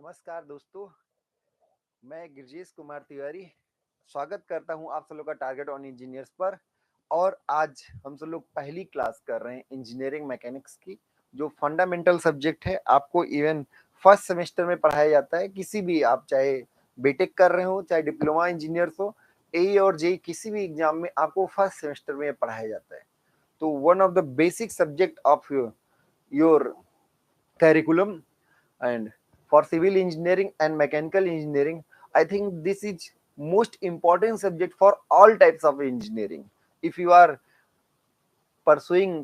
नमस्कार दोस्तों, मैं गिरजेश कुमार तिवारी स्वागत करता हूं आप सब लोग का टारगेट ऑन इंजीनियर्स पर। और आज हम सब लोग पहली क्लास कर रहे हैं इंजीनियरिंग मैकेनिक्स की, जो फंडामेंटल सब्जेक्ट है। आपको इवन फर्स्ट सेमेस्टर में पढ़ाया जाता है। किसी भी, आप चाहे बीटेक कर रहे हो, चाहे डिप्लोमा इंजीनियर्स हो, ए और जे किसी भी एग्जाम में आपको फर्स्ट सेमेस्टर में पढ़ाया जाता है। तो one of the basic subject of your curriculum, and for civil engineering and mechanical engineering, I think this is most important subject for all types of engineering. If you are pursuing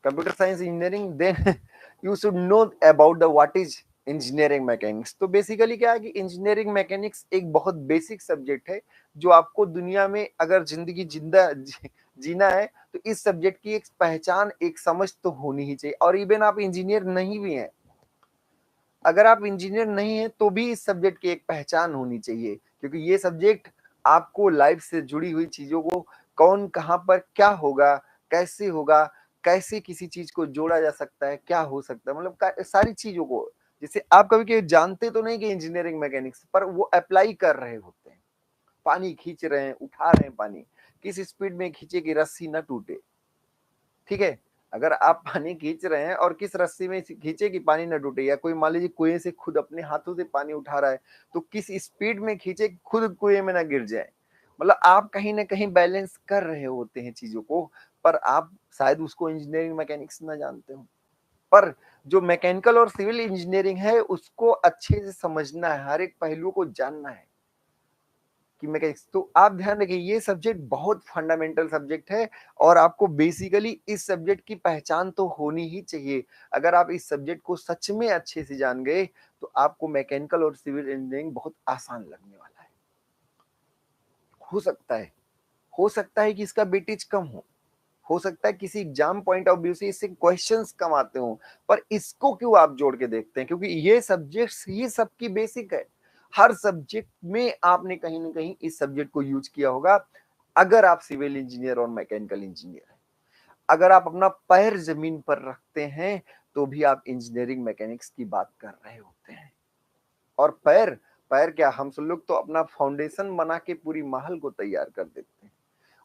computer science engineering, then you should know about the what is engineering mechanics. तो basically क्या है कि engineering mechanics एक बहुत basic subject है, जो आपको दुनिया में अगर जिंदगी जीना है तो इस सब्जेक्ट की एक पहचान, एक समझ तो होनी ही चाहिए। और इवन आप इंजीनियर नहीं भी हैं, अगर आप इंजीनियर नहीं है तो भी इस सब्जेक्ट की एक पहचान होनी चाहिए, क्योंकि ये सब्जेक्ट आपको लाइफ से जुड़ी हुई चीजों को, कौन कहाँ पर क्या होगा, कैसे होगा, कैसे किसी चीज को जोड़ा जा सकता है, क्या हो सकता है, मतलब सारी चीजों को, जैसे आप कभी कभी जानते तो नहीं कि इंजीनियरिंग मैकेनिक्स, पर वो अप्लाई कर रहे होते हैं। पानी खींच रहे हैं, उठा रहे हैं पानी, किस स्पीड में खींचे कि रस्सी न टूटे। ठीक है, अगर आप पानी खींच रहे हैं और किस रस्सी में खींचे कि पानी न टूटे, या कोई मान लीजिए कुएं से खुद अपने हाथों से पानी उठा रहा है, तो किस स्पीड में खींचे कि खुद कुएं में ना गिर जाए। मतलब आप कहीं ना कहीं बैलेंस कर रहे होते हैं चीजों को, पर आप शायद उसको इंजीनियरिंग मैकेनिक्स ना जानते हो। पर जो मैकेनिकल और सिविल इंजीनियरिंग है उसको अच्छे से समझना है, हर एक पहलू को जानना है कि मैकेनिक्स। तो आप ध्यान रखिए, ये सब्जेक्ट बहुत फंडामेंटल सब्जेक्ट है और आपको बेसिकली इस सब्जेक्ट की पहचान तो होनी ही चाहिए। अगर आप इस सब्जेक्ट को सच में अच्छे से जान गए तो आपको मैकेनिकल और सिविल इंजीनियरिंग बहुत आसान लगने वाला है। हो सकता है कि इसका वेटेज कम हो सकता है किसी एग्जाम पॉइंट ऑफ व्यू से इससे क्वेश्चंस कम आते हो, पर इसको क्यों आप जोड़ के देखते हैं? क्योंकि ये सब्जेक्ट्स ही सबकी बेसिक है। हर सब्जेक्ट में आपने कहीं ना कहीं इस सब्जेक्ट को यूज किया होगा। अगर आप सिविल इंजीनियर और मैकेनिकल इंजीनियर हैं, अगर आप अपना पैर जमीन पर रखते हैं, तो भी आप इंजीनियरिंग मैकेनिक्स की बात कर रहे होते हैं। और पैर पैर क्या, हम सब लोग तो अपना फाउंडेशन बना के पूरी महल को तैयार कर देते हैं।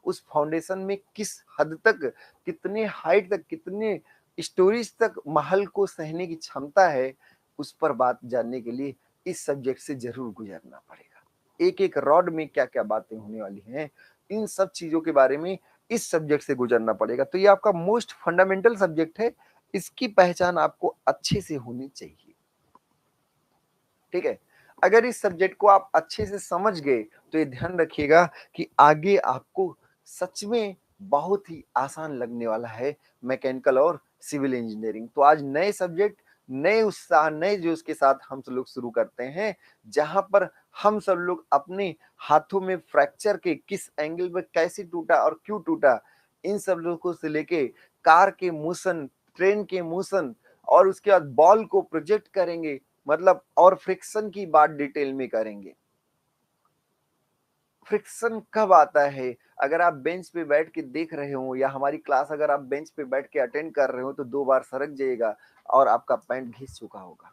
उस फाउंडेशन में किस हद तक, कितने हाइट तक, कितने स्टोरीज तक महल को सहने की क्षमता है, उस पर बात जानने के लिए इस सब्जेक्ट से जरूर गुजरना पड़ेगा। एक एक रॉड में क्या क्या बातें होने वाली हैं, इन सब चीजों के बारे में इस सब्जेक्ट से गुजरना पड़ेगा। तो ये आपका मोस्ट फंडामेंटल सब्जेक्ट है, इसकी पहचान आपको अच्छे से होनी चाहिए। ठीक है, अगर इस सब्जेक्ट को आप अच्छे से समझ गए तो ये ध्यान रखिएगा कि आगे आपको सच में बहुत ही आसान लगने वाला है मैकेनिकल और सिविल इंजीनियरिंग। तो आज नए सब्जेक्ट, नए उत्साह, नए जोश के साथ हम सब लोग शुरू करते हैं, जहां पर हम सब लोग अपने हाथों में फ्रैक्चर के किस एंगल में कैसे टूटा और क्यों टूटा, इन सब लोगों से लेके कार के मोशन, ट्रेन के मोशन, और उसके बाद बॉल को प्रोजेक्ट करेंगे, मतलब और फ्रिक्शन की बात डिटेल में करेंगे। फ्रिक्शन कब आता है? अगर आप बेंच पे बैठ के देख रहे हो, या हमारी क्लास अगर आप बेंच पे बैठ के अटेंड कर रहे हो, तो 2 बार सरक जाइएगा और आपका पैंट घिस चुका होगा।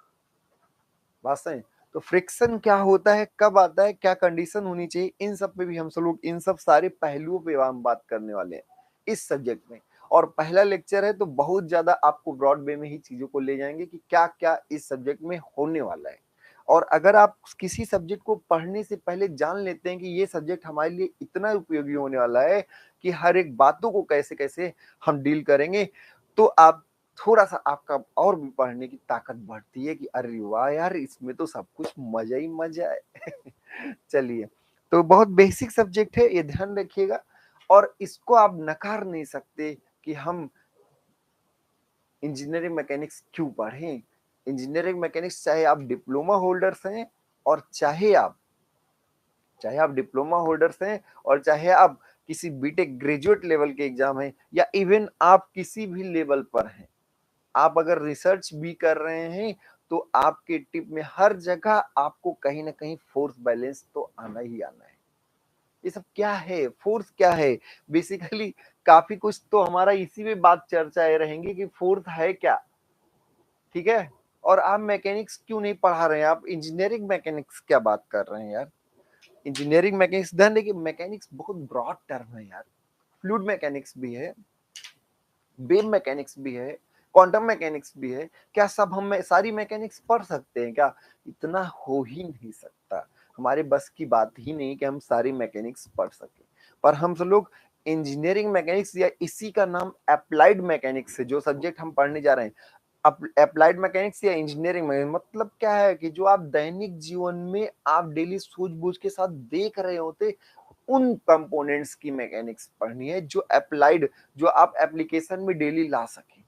बात सही। तो फ्रिक्शन क्या होता है, कब आता है, क्या कंडीशन होनी चाहिए, इन सब पे भी हम सब लोग, इन सब सारे पहलुओं पे हम बात करने वाले हैं इस सब्जेक्ट में। और पहला लेक्चर है तो बहुत ज्यादा आपको ब्रॉड वे में ही चीजों को ले जाएंगे कि क्या क्या इस सब्जेक्ट में होने वाला है। और अगर आप किसी सब्जेक्ट को पढ़ने से पहले जान लेते हैं कि ये सब्जेक्ट हमारे लिए इतना उपयोगी होने वाला है कि हर एक बातों को कैसे कैसे हम डील करेंगे, तो आप थोड़ा सा, आपका और भी पढ़ने की ताकत बढ़ती है कि अरे वाह यार, इसमें तो सब कुछ मजा ही मजा है। चलिए, तो बहुत बेसिक सब्जेक्ट है, ये ध्यान रखिएगा। और इसको आप नकार नहीं सकते कि हम इंजीनियरिंग मैकेनिक्स क्यों पढ़ें। इंजीनियरिंग मैकेनिक्स, चाहे आप डिप्लोमा होल्डर्स हैं, और चाहे आप डिप्लोमा होल्डर्स हैं, और चाहे आप किसी बीटेक ग्रेजुएट लेवल के एग्जाम है, या इवन आप किसी भी लेवल पर हैं, आप अगर रिसर्च भी कर रहे हैं, तो आपके टिप में हर जगह आपको कहीं ना कहीं फोर्स बैलेंस तो आना ही आना है। ये सब क्या है, फोर्स क्या है, बेसिकली काफी कुछ तो हमारा इसी में बात चर्चाएं रहेंगी कि फोर्स है क्या। ठीक है, और आप मैकेनिक्स क्यों नहीं पढ़ा रहे हैं? आप इंजीनियरिंग मैकेनिक्स क्या बात कर रहे हैं यार? इंजीनियरिंग मैकेनिक्स, ध्यान देखिए मैकेनिक्स बहुत ब्रॉड टर्म है यार। फ्लूइड मैकेनिक्स भी है, वेव मैकेनिक्स भी है, क्वांटम मैकेनिक्स भी है। क्या सब हम सारी मैकेनिक्स पढ़ सकते हैं क्या? इतना हो ही नहीं सकता, हमारे बस की बात ही नहीं कि हम सारी मैकेनिक्स पढ़ सके। पर हम सब लोग इंजीनियरिंग मैकेनिक्स या इसी का नाम अप्लाइड मैकेनिक्स है, जो सब्जेक्ट हम पढ़ने जा रहे हैं। अप्लाइड मैकेनिक्स या इंजीनियरिंग में मतलब क्या है कि जो आप दैनिक जीवन में आप डेली सूझबूझ के साथ देख रहे होते, उन कंपोनेंट्स की मैकेनिक्स पढ़नी है जो अप्लाइड, जो आप एप्लीकेशन में डेली ला सके।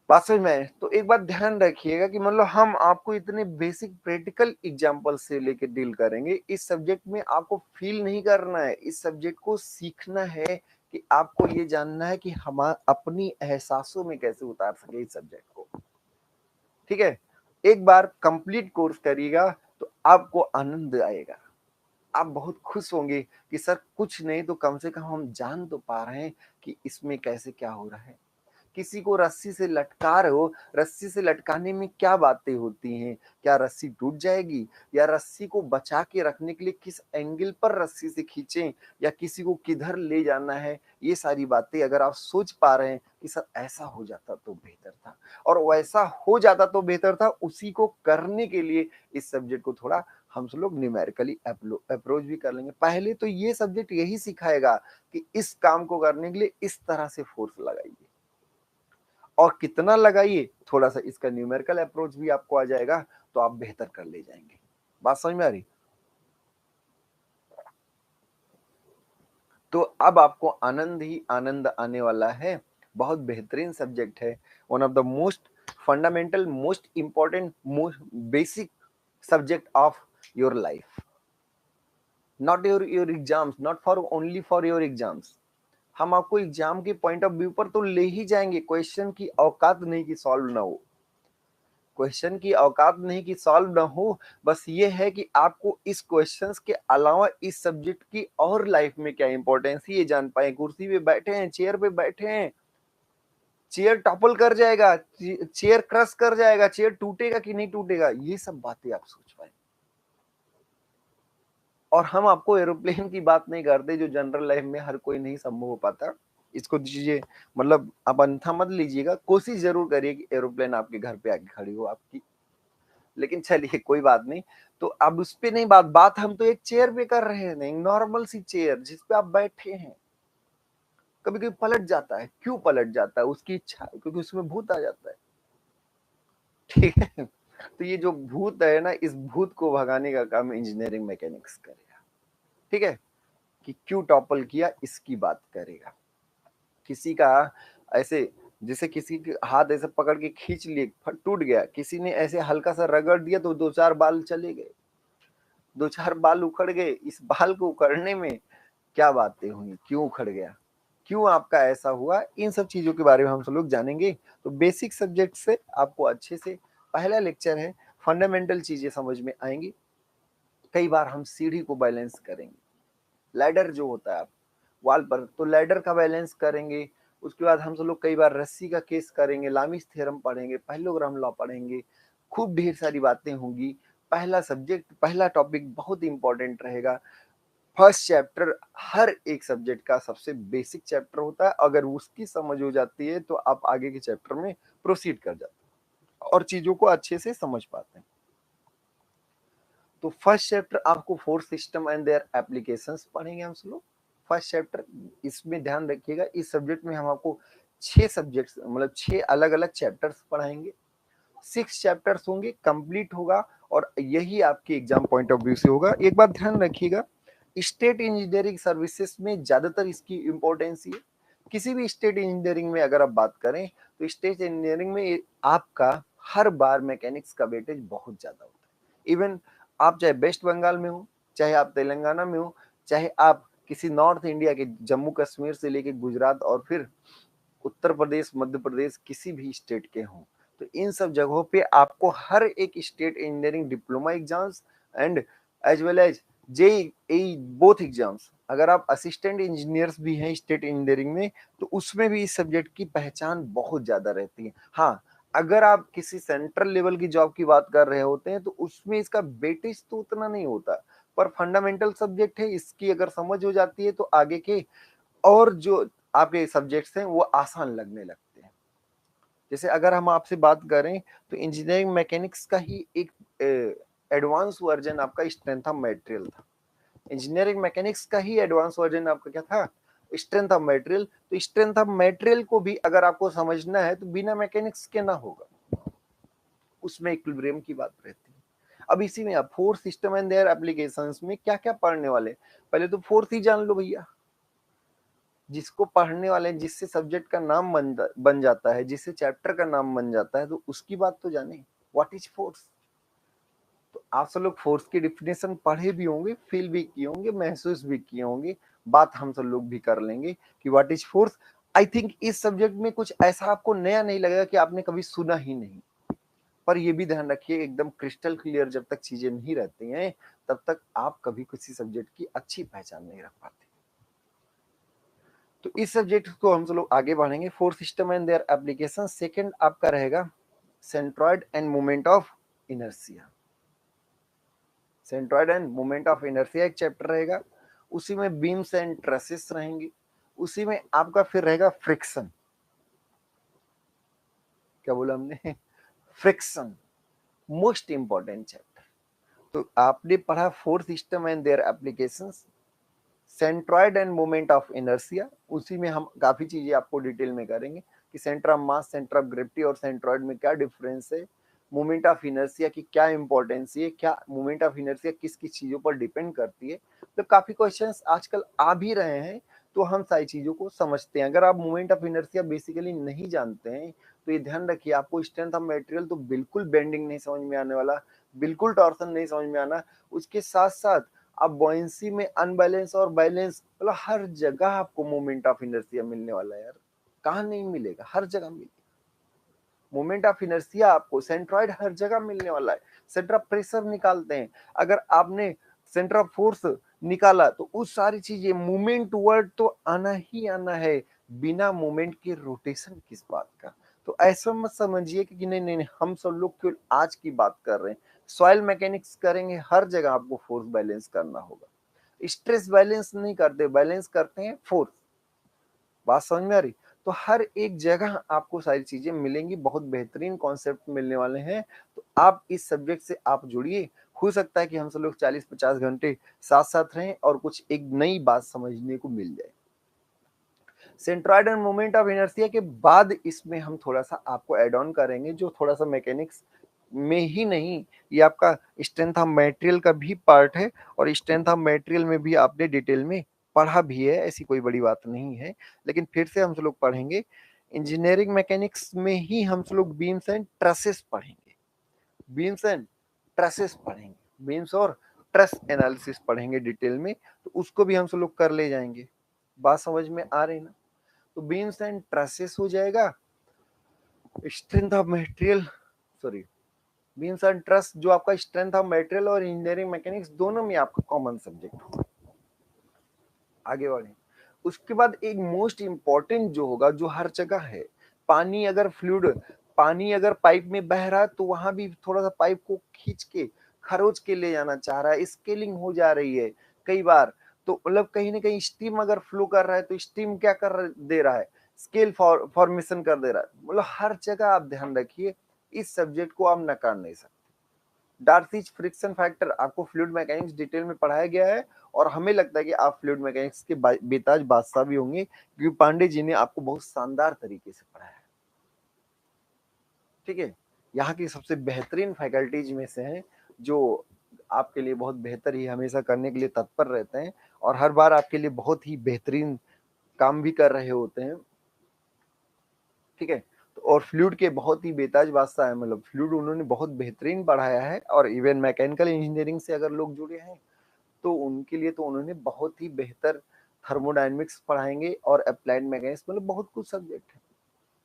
बात समझ में? तो एक बात ध्यान रखिएगा कि मतलब हम आपको इतने बेसिक प्रैक्टिकल एग्जांपल से लेके डील करेंगे। इस सब्जेक्ट में आपको फील नहीं करना है, इस सब्जेक्ट को सीखना है कि आपको ये जानना है कि हम अपनी एहसासों में कैसे उतार सके इस सब्जेक्ट को। ठीक है, एक बार कंप्लीट कोर्स करिएगा तो आपको आनंद आएगा, आप बहुत खुश होंगे कि सर कुछ नहीं तो कम से कम हम जान तो पा रहे हैं कि इसमें कैसे क्या हो रहा है। किसी को रस्सी से लटका रहे हो, रस्सी से लटकाने में क्या बातें होती हैं? क्या रस्सी टूट जाएगी? या रस्सी को बचा के रखने के लिए किस एंगल पर रस्सी से खींचें, या किसी को किधर ले जाना है, ये सारी बातें अगर आप सोच पा रहे हैं कि सर ऐसा हो जाता तो बेहतर था, और वैसा हो जाता तो बेहतर था, उसी को करने के लिए इस सब्जेक्ट को थोड़ा हम सब लोग न्यूमेरिकली अप्रोच भी कर लेंगे। पहले तो ये सब्जेक्ट यही सिखाएगा कि इस काम को करने के लिए इस तरह से फोर्स लगाइए, और कितना लगाइए, थोड़ा सा इसका न्यूमेरिकल अप्रोच भी आपको आ जाएगा तो आप बेहतर कर ले जाएंगे। बात समझ में आ रही? तो अब आपको आनंद ही आनंद आने वाला है। बहुत बेहतरीन सब्जेक्ट है, one of the most fundamental, most important, most basic subject of your life, not your exams, not for only for your exams. हम आपको एग्जाम के पॉइंट ऑफ व्यू पर तो ले ही जाएंगे, क्वेश्चन की औकात नहीं कि सॉल्व ना हो, क्वेश्चन की औकात नहीं कि सॉल्व ना हो, बस ये है कि आपको इस क्वेश्चंस के अलावा इस सब्जेक्ट की और लाइफ में क्या इंपॉर्टेंस है ये जान पाए। कुर्सी पे बैठे हैं, चेयर पे बैठे हैं, चेयर टॉपल कर जाएगा, चेयर क्रश कर जाएगा, चेयर टूटेगा कि नहीं टूटेगा, ये सब बातें आप सोच पाए। और हम आपको एरोप्लेन की बात नहीं करते जो जनरल लाइफ में हर कोई नहीं संभव हो पाता। इसको दीजिए, मतलब आप अन्यथा मत लीजिएगा, कोशिश जरूर करिए कि एरोप्लेन आपके घर पे आके खड़ी हो आपकी। लेकिन चलिए कोई बात नहीं, तो अब उस पे नहीं बात, बात हम तो एक चेयर पे कर रहे हैं, नॉर्मल सी चेयर जिस पे आप बैठे हैं। कभी कभी पलट जाता है, क्यों पलट जाता है? उसकी इच्छा, क्योंकि उसमें भूत आ जाता है। ठीक है, तो ये जो भूत है ना, इस भूत को भगाने का काम इंजीनियरिंग मैकेनिक्स करेगा। ठीक है, कि क्यों टॉपल किया इसकी बात करेगा। किसी का ऐसे, जैसे किसी के हाथ ऐसे पकड़ के खींच लिए, टूट गया, किसी ने ऐसे हल्का सा रगड़ दिया तो दो चार बाल चले गए, दो चार बाल उखड़ गए। इस बाल को उखड़ने में क्या बातें हुई, क्यों उखड़ गया, क्यों आपका ऐसा हुआ, इन सब चीजों के बारे में हम सब लोग जानेंगे। तो बेसिक सब्जेक्ट से आपको अच्छे से, पहला लेक्चर है, फंडामेंटल चीजें समझ में आएंगी। कई बार हम सीढ़ी को बैलेंस करेंगे, लैडर जो होता है आप वाल पर, तो लैडर का बैलेंस करेंगे। उसके बाद हम सब लोग कई बार रस्सी का केस करेंगे, लामिस थ्योरम पढ़ेंगे, पैरेललोग्राम लॉ पढ़ेंगे, खूब ढेर सारी बातें होंगी। पहला सब्जेक्ट, पहला टॉपिक बहुत इंपॉर्टेंट रहेगा। फर्स्ट चैप्टर हर एक सब्जेक्ट का सबसे बेसिक चैप्टर होता है, अगर उसकी समझ हो जाती है तो आप आगे के चैप्टर में प्रोसीड कर जाते हैं और चीजों को अच्छे से समझ पाते हैं। तो फर्स्ट चैप्टर आपको force system and their applications पढ़ेंगे हम सब लोग। फर्स्ट चैप्टर, इसमें ध्यान रखिएगा, इस सब्जेक्ट में हम आपको 6 सब्जेक्ट्स, मतलब 6 अलग-अलग चैप्टर्स पढ़ाएंगे। 6 चैप्टर्स होंगे, कंप्लीट होगा, और यही आपके एग्जाम पॉइंट ऑफ व्यू से होगा। एक बात ध्यान रखिएगा, स्टेट इंजीनियरिंग सर्विसेज में ज्यादातर इसकी इंपॉर्टेंस है। किसी भी स्टेट इंजीनियरिंग में अगर आप बात करें तो स्टेट इंजीनियरिंग में आपका हर बार मैकेनिक्स का वेटेज बहुत ज्यादा होता है। इवन आप चाहे वेस्ट बंगाल में हो, चाहे आप तेलंगाना में हो, चाहे आप किसी नॉर्थ इंडिया के जम्मू कश्मीर से लेके गुजरात और फिर उत्तर प्रदेश, मध्य प्रदेश, किसी भी स्टेट के हों, तो इन सब जगहों पे आपको हर एक state engineering diploma exams and as well as JEE both exams, अगर आप असिस्टेंट इंजीनियर्स भी हैं स्टेट इंजीनियरिंग में, तो उसमें भी इस सब्जेक्ट की पहचान बहुत ज्यादा रहती है। हाँ, अगर आप किसी सेंट्रल लेवल की जॉब की बात कर रहे होते हैं तो उसमें इसका वेटेज तो उतना नहीं होता, पर फंडामेंटल सब्जेक्ट है, इसकी अगर समझ हो जाती है तो आगे के और जो आपके सब्जेक्ट्स हैं वो आसान लगने लगते हैं। जैसे अगर हम आपसे बात करें तो इंजीनियरिंग मैकेनिक्स का ही एक एडवांस वर्जन आपका स्ट्रेंथ ऑफ मटेरियल था। इंजीनियरिंग मैकेनिक्स का ही एडवांस वर्जन आपका क्या था? Strength of material. तो स्ट्रेंथ ऑफ मटेरियल को भी अगर आपको समझना है तो बिना मैकेनिक्स के ना होगा, उसमें इक्विलिब्रियम की बात रहती है। अब इसी में आप force system and their applications में क्या क्या पढ़ने वाले, पहले तो फोर्स ही जान लो भैया। जिसको पढ़ने वाले, जिससे सब्जेक्ट का नाम बन जाता है, जिससे चैप्टर का नाम बन जाता है, तो उसकी बात तो जाने, व्हाट इज फोर्स। तो आप सब लोग फोर्स की डिफिनेशन पढ़े भी होंगे, फील भी किए होंगे, महसूस भी किए होंगे, बात हम सब लोग भी कर लेंगे कि what is force. I think इस सब्जेक्ट में कुछ ऐसा आपको नया नहीं लगेगा कि आपने कभी सुना ही नहीं। पर ये भी ध्यान रखिए, एकदम क्रिस्टल क्लियर जब तक चीजें नहीं रहती हैं तब तक आप कभी किसी सब्जेक्ट की अच्छी पहचान नहीं रख पाते। तो इस सब्जेक्ट को हम सब लोग आगे बढ़ेंगे, force system and their application. Second आपका रहेगा centroid and moment of inertia. Centroid and moment of inertia एक चैप्टर रहेगा, उसी में बीम्स एंड ट्रसेस रहेंगे, उसी में आपका फिर रहेगा फ्रिक्शन। क्या बोला हमने? Friction, most important chapter. तो आपने पढ़ा force system and their applications, centroid and moment of inertia, उसी में हम काफी चीजें आपको डिटेल में करेंगे कि centre of mass, centre of gravity और सेंट्रॉइड में क्या डिफरेंस है, मोमेंट ऑफ इनर्शिया की क्या इंपॉर्टेंस है, क्या मोमेंट ऑफ इनर्शिया किस किस चीजों पर डिपेंड करती है। तो काफी क्वेश्चंस आजकल आ भी रहे हैं, तो हम सारी चीजों को समझते हैं। अगर आप मोमेंट ऑफ इनर्शिया बेसिकली नहीं जानते हैं तो ये ध्यान रखिए, आपको स्ट्रेंथ ऑफ मटेरियल तो बिल्कुल बेंडिंग नहीं समझ में आने वाला, बिल्कुल टॉर्सन नहीं समझ में आना। उसके साथ साथ आप बॉयंसी में अनबैलेंस और बैलेंस, मतलब हर जगह आपको मोमेंट ऑफ इनर्शिया मिलने वाला है यार, कहाँ नहीं मिलेगा, हर जगह मिलेगा मोमेंट ऑफ इनर्शिया। आपको सेंट्रॉइड हर जगह मिलने वाला है। सेंटर ऑफ प्रेशर निकालते हैं, अगर आपने सेंटर ऑफ फोर्स निकाला तो उस सारी चीजें, मूवमेंट वर्ड तो आना ही आना है, बिना मूवमेंट के रोटेशन किस बात का। तो ऐसा मत समझिए कि नहीं नहीं नहीं, हम सब लोग क्यों आज की बात कर रहे हैं। सॉइल मैकेनिक्स करेंगे, हर जगह आपको फोर्स बैलेंस करना होगा। स्ट्रेस बैलेंस नहीं करते, बैलेंस करते हैं फोर्स। बात समझ में आ रही? तो हर एक जगह आपको सारी चीजें मिलेंगी, बहुत बेहतरीन कॉन्सेप्ट मिलने वाले हैं। तो आप इस सब्जेक्ट से आप जुड़िए, हो सकता है कि हम सब लोग 40-50 घंटे साथ साथ रहें और कुछ एक नई बात समझने को मिल जाए। Centroid and moment of inertia के बाद इसमें हम थोड़ा सा आपको एड ऑन करेंगे, जो थोड़ा सा मैकेनिक्स में ही नहीं, ये आपका स्ट्रेंथ ऑफ मटेरियल का भी पार्ट है, और स्ट्रेंथ ऑफ मटेरियल में भी आपने डिटेल में पढ़ा भी है, ऐसी कोई बड़ी बात नहीं है। लेकिन फिर से हम लोग पढ़ेंगे, इंजीनियरिंग मैकेनिक्स में ही हम लोग बीम्स एंड ट्रसेस पढ़ेंगे, बीम्स एंड ट्रसेस पढ़ेंगे, बीम्स और ट्रस एनालिसिस पढ़ेंगे डिटेल में, तो उसको भी हम लोग कर ले जाएंगे। बात समझ में आ रही ना? तो बीम्स एंड ट्रसेस हो जाएगा, strength of material, sorry, beams and truss जो आपका स्ट्रेंथ ऑफ मटेरियल और इंजीनियरिंग मैकेनिक्स दोनों में आपका कॉमन सब्जेक्ट होगा। आगे बढ़े, उसके बाद एक मोस्ट इंपॉर्टेंट जो होगा, जो हर जगह है, पानी अगर फ्लूइड, पानी अगर पाइप में बह रहा है तो वहां भी थोड़ा सा पाइप को खींच के खरोच के ले जाना चाह रहा है, स्केलिंग हो जा रही है कई बार। तो मतलब कहीं ना कहीं स्टीम अगर फ्लो कर रहा है तो स्टीम क्या दे रहा है, स्केल फॉर्मेशन कर दे रहा है। मतलब हर जगह आप ध्यान रखिए, इस सब्जेक्ट को आप नकार नहीं सकते। डार्सिच फ्रिक्शन फैक्टर आपको फ्लूइड मैकेनिक्स डिटेल में पढ़ाया गया है, और हमें लगता है कि आप फ्लूइड मैकेनिक्स के बेताज बादशाह भी होंगे, क्योंकि पांडे जी ने आपको बहुत शानदार तरीके से पढ़ाया है। ठीक है, यहाँ की सबसे बेहतरीन फैकल्टीज में से हैं, जो आपके लिए बहुत बेहतर ही हमेशा करने के लिए तत्पर रहते हैं, और हर बार आपके लिए बहुत ही बेहतरीन काम भी कर रहे होते हैं। ठीक है, तो और फ्लूइड के बहुत ही बेताज बादशाह है, मतलब फ्लूइड उन्होंने बहुत बेहतरीन पढ़ाया है, और इवन मैकेनिकल इंजीनियरिंग से अगर लोग जुड़े हैं तो उनके लिए तो उन्होंने बहुत ही बेहतर थर्मोडायनेमिक्स पढ़ाएंगे, और अप्लाइड मैकेनिक्स, मतलब बहुत कुछ सब्जेक्ट है।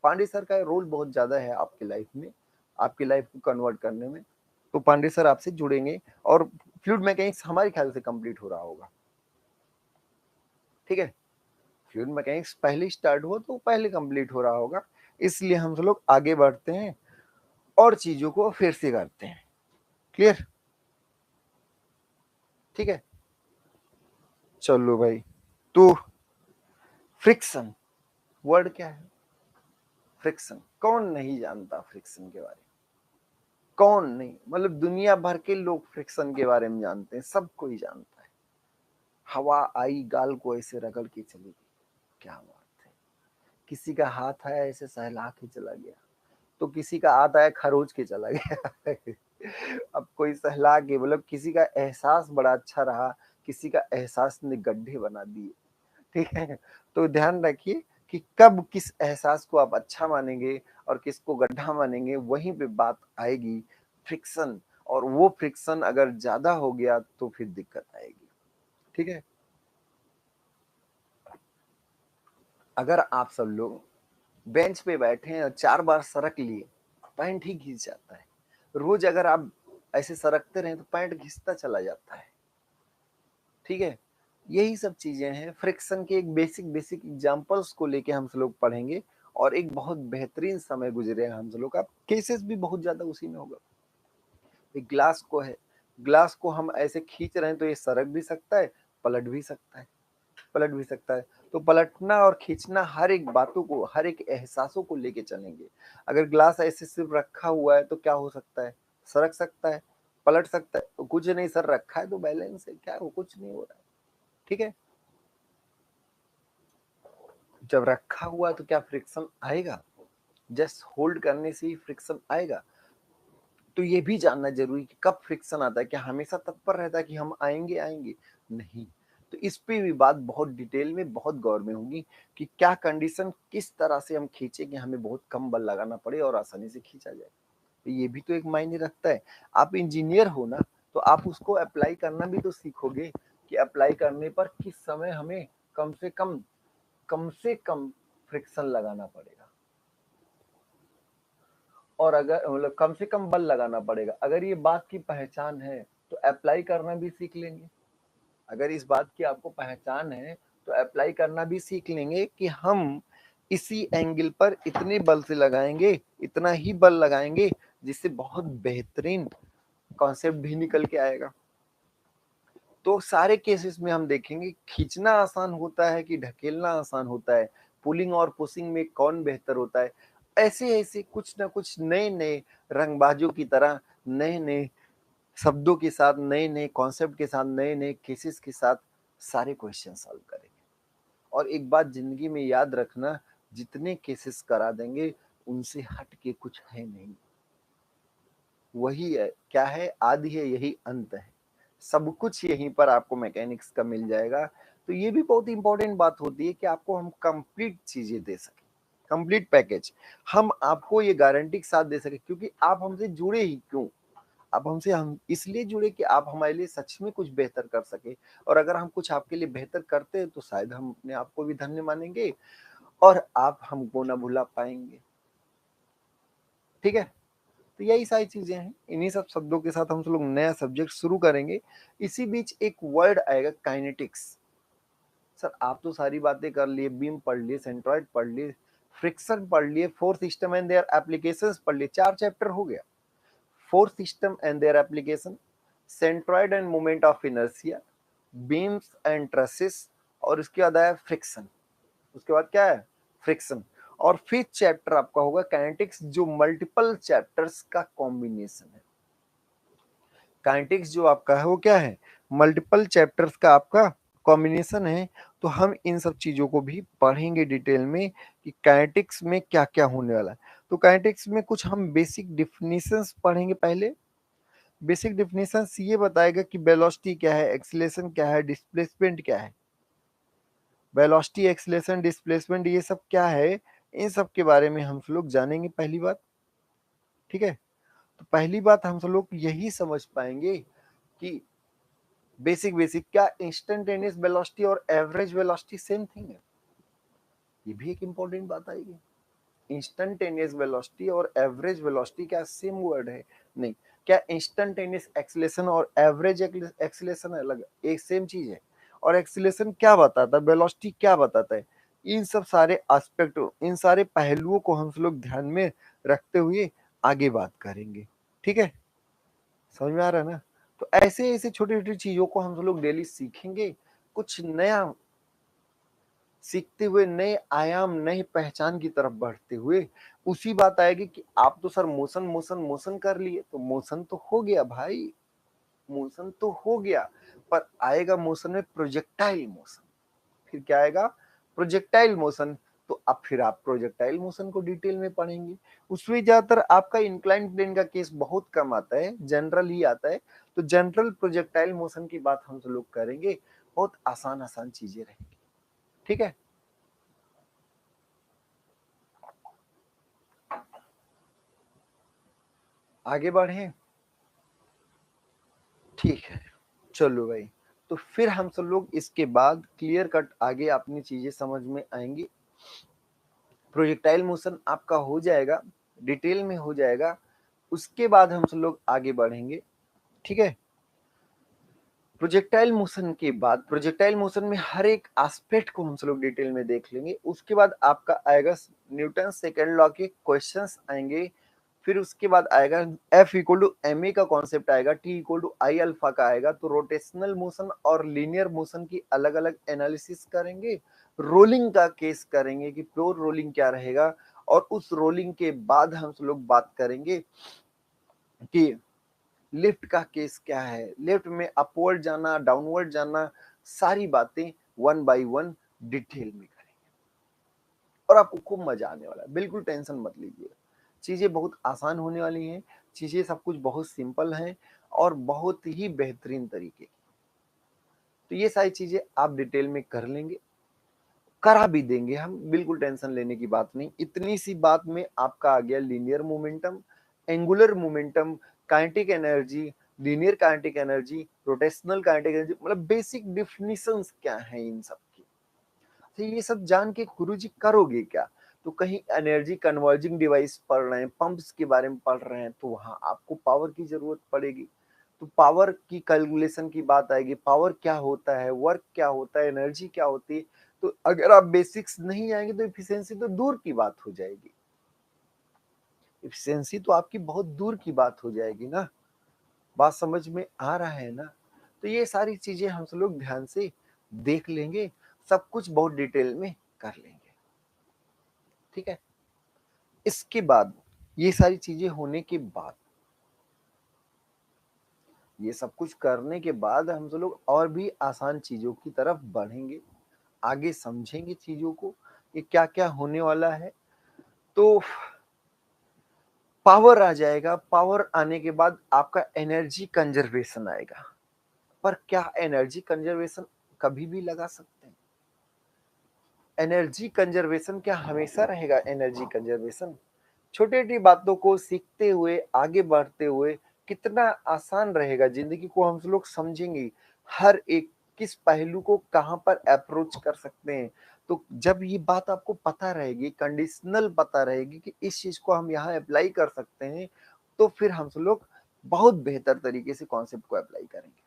पांडे सर का रोल बहुत ज्यादा है आपकी लाइफ में, आपकी लाइफ को कन्वर्ट करने में। तो पांडे सर आपसे जुड़ेंगे, और फ्लूइड मैकेनिक्स हमारे ख्याल से कंप्लीट हो रहा होगा। ठीक है, फ्लूइड मैकेनिक्स पहले स्टार्ट हुआ तो पहले कंप्लीट हो रहा होगा, इसलिए हम लोग आगे बढ़ते हैं। और चीजों को फिर से करते हैं। क्लियर? ठीक है, चलो भाई। तो फ्रिक्शन वर्ड क्या है? फ्रिक्शन कौन नहीं जानता फ्रिक्शन के बारे में? कौन नहीं, मतलब दुनिया भर के लोग फ्रिक्शन के बारे में जानते हैं, सब कोई जानता है। हवा आई गाल को ऐसे रगड़ के चली गई, क्या बात है। किसी का हाथ आया ऐसे सहला के चला गया, तो किसी का हाथ आया खरोच के चला गया। अब कोई सहला के, मतलब किसी का एहसास बड़ा अच्छा रहा, किसी का एहसास ने गड्ढे बना दिए। ठीक है, तो ध्यान रखिए कि कब किस एहसास को आप अच्छा मानेंगे और किसको गड्ढा मानेंगे, वहीं पे बात आएगी फ्रिक्शन। और वो फ्रिक्शन अगर ज्यादा हो गया तो फिर दिक्कत आएगी। ठीक है, अगर आप सब लोग बेंच पे बैठे हैं और 4 बार सरक लिए, पैंट ही घिस जाता है। रोज अगर आप ऐसे सरकते रहे तो पैंट घिसता चला जाता है। ठीक है, यही सब चीजें हैं फ्रिक्शन के। एक बेसिक बेसिक एग्जांपल्स को लेके हम सब लोग पढ़ेंगे और एक बहुत बेहतरीन समय गुजरेगा हम सब लोग का। केसेस भी बहुत ज्यादा उसी में होगा। एक ग्लास को है, ग्लास को हम ऐसे खींच रहे हैं तो ये सरक भी सकता है, पलट भी सकता है, पलट भी सकता है। तो पलटना और खींचना हर एक बातों को, हर एक एहसासों को लेके चलेंगे। अगर ग्लास ऐसे सिर्फ रखा हुआ है तो क्या हो सकता है? सरक सकता है, पलट सकता है। तो कुछ नहीं सर, रखा है तो बैलेंस है, क्या हो, कुछ नहीं हो रहा है। ठीक है, जब रखा हुआ है तो क्या फ्रिक्शन आएगा? जस्ट होल्ड करने से ही फ्रिक्शन आएगा। तो ये भी जानना जरूरी कि कब फ्रिक्शन आता है। क्या हमेशा तत्पर रहता है कि हम आएंगे आएंगे? नहीं। तो इस पे भी बात बहुत डिटेल में, बहुत गौर में होगी कि क्या कंडीशन, किस तरह से हम खींचे कि हमें बहुत कम बल लगाना पड़े और आसानी से खींचा जाए। तो ये भी तो एक मायने रखता है। आप इंजीनियर हो ना, तो आप उसको अप्लाई करना भी तो सीखोगे कि अप्लाई करने पर किस समय हमें कम से कम फ्रिक्शन लगाना पड़ेगा, और अगर मतलब कम से कम बल लगाना पड़ेगा। अगर ये बात की पहचान है तो अप्लाई करना भी सीख लेंगे। अगर इस बात की आपको पहचान है तो अप्लाई करना भी सीख लेंगे कि हम इसी एंगल पर इतने बल से लगाएंगे, इतना ही बल लगाएंगे, जिससे बहुत बेहतरीन कॉन्सेप्ट भी निकल के आएगा। तो सारे केसेस में हम देखेंगे खींचना आसान होता है कि ढकेलना आसान होता है, पुलिंग और पुशिंग में कौन बेहतर होता है। ऐसे ऐसे कुछ ना कुछ नए नए रंगबाजों की तरह, नए नए शब्दों के साथ, नए नए कॉन्सेप्ट के साथ, नए नए केसेस के साथ सारे क्वेश्चन सॉल्व करेंगे। और एक बात जिंदगी में याद रखना, जितने केसेस करा देंगे उनसे हट के कुछ है नहीं। वही है, क्या है, आदि है, यही अंत है। सब कुछ यहीं पर आपको मैकेनिक्स का मिल जाएगा। तो ये भी बहुत इंपॉर्टेंट बात होती है कि आपको हम कंप्लीट चीजें दे सके, कंप्लीट पैकेज हम आपको ये गारंटी के साथ दे सके। क्योंकि आप हमसे जुड़े ही क्यों? आप हमसे हम इसलिए जुड़े कि आप हमारे लिए सच में कुछ बेहतर कर सके। और अगर हम कुछ आपके लिए बेहतर करते हैं तो शायद हम अपने आप को भी धन्य मानेंगे और आप हमको ना भुला पाएंगे। ठीक है, तो यही सारी चीजें हैं। इन्हीं सब शब्दों के साथ हम लोग नया सब्जेक्ट शुरू करेंगे। इसी बीच एक वर्ड आएगा, काइनेटिक्स। सर आप तो सारी बातें कर लिए, बीम पढ़ लिए, सेंट्रॉइड पढ़ लिए, फ्रिक्शन पढ़ लिए, force system and their applications पढ़ लिए, 4 चैप्टर हो गया। Force system and their application, centroid and moment of inertia, beams and trusses, और उसके बाद आया फ्रिक्शन। उसके बाद क्या है? फ्रिक्शन। और फिफ्थ चैप्टर आपका होगा काइनेटिक्स, जो मल्टीपल चैप्टर्स का कॉम्बिनेशन है। काइनेटिक्स जो आपका है वो क्या है? मल्टीपल चैप्टर्स का आपका कॉम्बिनेशन है। तो हम इन सब चीजों को भी पढ़ेंगे डिटेल में कि काइनेटिक्स में क्या क्या होने वाला है। तो काइनेटिक्स में कुछ हम बेसिक डिफिनीशंस पढ़ेंगे पहले। बेसिक डिफिनीशंस ये बताएगा कि वेलोसिटी क्या है, एक्सीलरेशन क्या है, डिस्प्लेसमेंट क्या है। वेलोसिटी, एक्सीलरेशन, डिस्प्लेसमेंट, ये सब क्या है, इन सब के बारे में हम लोग जानेंगे पहली बात। ठीक है, तो पहली बात हम सब लोग यही समझ पाएंगे कि बेसिक बेसिक क्या इंस्टेंटेनियस वेलोसिटी और एवरेज वेलोसिटी सेम थिंग है। ये भी एक इंपॉर्टेंट बात आएगी। इंस्टेंटेनियस वेलोसिटी और एवरेज वेलोसिटी क्या सेम वर्ड है? नहीं। क्या इंस्टेंटेनियस एक्सीलरेशन और एवरेज एक्सीलरेशन अलग, एक सेम चीज है? और एक्सीलरेशन क्या बताता है, वेलोसिटी क्या बताता है? इन सब सारे एस्पेक्ट, इन सारे पहलुओं को हम लोग ध्यान में रखते हुए आगे बात करेंगे। ठीक है, समझ में आ रहा है ना? तो ऐसे ऐसे छोटी छोटी चीजों को हम लोग डेली सीखेंगे, कुछ नया सीखते हुए, नए आयाम, नई पहचान की तरफ बढ़ते हुए उसी बात आएगी कि आप तो सर मोशन मोशन मोशन कर लिए, तो मोशन तो हो गया भाई, मोशन तो हो गया, पर आएगा मोशन में प्रोजेक्टाइल मोशन। फिर क्या आएगा? Projectile motion. तो अब फिर आप प्रोजेक्टाइल मोशन को डिटेल में पढ़ेंगे। उसमें ज्यादातर आपका इंक्लाइन प्लेन का केस बहुत कम आता है, जनरल ही आता है। तो जनरल प्रोजेक्टाइल मोशन की बात हम लोग करेंगे, बहुत आसान आसान चीजें रहेंगी। ठीक है, आगे बढ़े। ठीक है, चलो भाई। तो फिर हम सब लोग इसके बाद क्लियर कट आगे अपनी चीजें समझ में आएंगी। प्रोजेक्टाइल मोशन आपका हो जाएगा, डिटेल में हो जाएगा। उसके बाद हम सब लोग आगे बढ़ेंगे। ठीक है, प्रोजेक्टाइल मोशन के बाद, प्रोजेक्टाइल मोशन में हर एक एस्पेक्ट को हम सब लोग डिटेल में देख लेंगे। उसके बाद आपका आएगा न्यूटन सेकेंड लॉ के क्वेश्चंस आएंगे। फिर उसके बाद आएगा F equal to M A का कॉन्सेप्ट आएगा, T equal to I alpha का आएगा। तो रोटेशनल मोशन और लीनियर मोशन की अलग अलग एनालिसिस करेंगे। रोलिंग का केस करेंगे कि प्योर रोलिंग क्या रहेगा। और उस रोलिंग के बाद हम सब लोग बात करेंगे कि लिफ्ट का केस क्या है, लिफ्ट में अपवर्ड जाना, डाउनवर्ड जाना, सारी बातें वन बाय वन डिटेल में करेंगे। और आपको खूब मजा आने वाला है, बिल्कुल टेंशन मत लीजिए। चीजें बहुत आसान होने वाली हैं, चीजें सब कुछ बहुत सिंपल हैं और बहुत ही बेहतरीन तरीके की। तो ये सारी चीजें आप डिटेल में कर लेंगे, करा भी देंगे हम, बिल्कुल टेंशन लेने की बात नहीं। इतनी सी बात में आपका आ गया linear momentum, angular momentum, kinetic energy, linear kinetic energy, rotational kinetic energy, मतलब बेसिक डिफिनीशंस क्या है इन सब की। तो ये सब जान के गुरुजी करोगे क्या? तो कहीं एनर्जी कन्वर्जिंग डिवाइस पढ़ रहे हैं, पंप्स के बारे में पढ़ रहे हैं, तो वहां आपको पावर की जरूरत पड़ेगी। तो पावर की कैलकुलेशन की बात आएगी, पावर क्या होता है, वर्क क्या होता है, एनर्जी क्या होती है। तो अगर आप बेसिक्स नहीं जाएंगे तो इफिशियंसी तो दूर की बात हो जाएगी, इफिशियंसी तो आपकी बहुत दूर की बात हो जाएगी ना। बात समझ में आ रहा है ना? तो ये सारी चीजें हम सब लोग ध्यान से देख लेंगे, सब कुछ बहुत डिटेल में कर लेंगे। ठीक है, इसके बाद ये सारी चीजें होने के बाद, ये सब कुछ करने के बाद हम सब लोग और भी आसान चीजों की तरफ बढ़ेंगे, आगे समझेंगे चीजों को कि क्या क्या होने वाला है। तो पावर आ जाएगा, पावर आने के बाद आपका एनर्जी कंजर्वेशन आएगा। पर क्या एनर्जी कंजर्वेशन कभी भी लगा सकते हैं? एनर्जी कंजर्वेशन क्या हमेशा रहेगा? एनर्जी कंजर्वेशन छोटी छोटी बातों को सीखते हुए आगे बढ़ते हुए कितना आसान रहेगा, जिंदगी को हम लोग समझेंगे, हर एक किस पहलू को कहां पर अप्रोच कर सकते हैं। तो जब ये बात आपको पता रहेगी, कंडीशनल पता रहेगी कि इस चीज को हम यहाँ अप्लाई कर सकते हैं, तो फिर हम लोग बहुत बेहतर तरीके से कॉन्सेप्ट को अप्लाई करेंगे।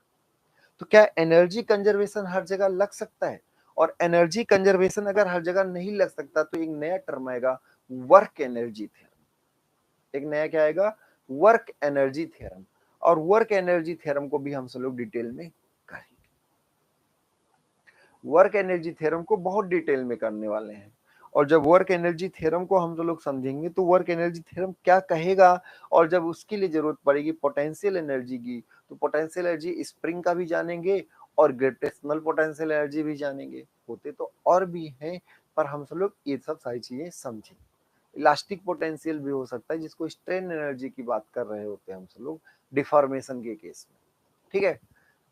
तो क्या एनर्जी कंजर्वेशन हर जगह लग सकता है? और एनर्जी कंजर्वेशन अगर हर जगह नहीं लग सकता तो एक नया टर्म आएगा, वर्क एनर्जी थ्योरम। एक नया क्या आएगा? Work energy theorem. और वर्क एनर्जी थ्योरम को भी हम सब लोग डिटेल में करेंगे। वर्क एनर्जी थ्योरम को बहुत डिटेल में करने वाले हैं। और जब वर्क एनर्जी थ्योरम को हम लोग समझेंगे तो वर्क एनर्जी थ्योरम क्या कहेगा, और जब उसके लिए जरूरत पड़ेगी पोटेंशियल एनर्जी की, तो पोटेंशियल एनर्जी स्प्रिंग का भी जानेंगे और ग्रेविटेशनल पोटेंशियल एनर्जी भी जानेंगे। होते तो और भी हैं, पर हम सब लोग ये सब सारी चीजें समझेंगे। इलास्टिक पोटेंशियल भी हो सकता है, जिसको स्ट्रेन एनर्जी की बात कर रहे होते हैं हम सब लोग डिफॉर्मेशन के केस में। ठीक है,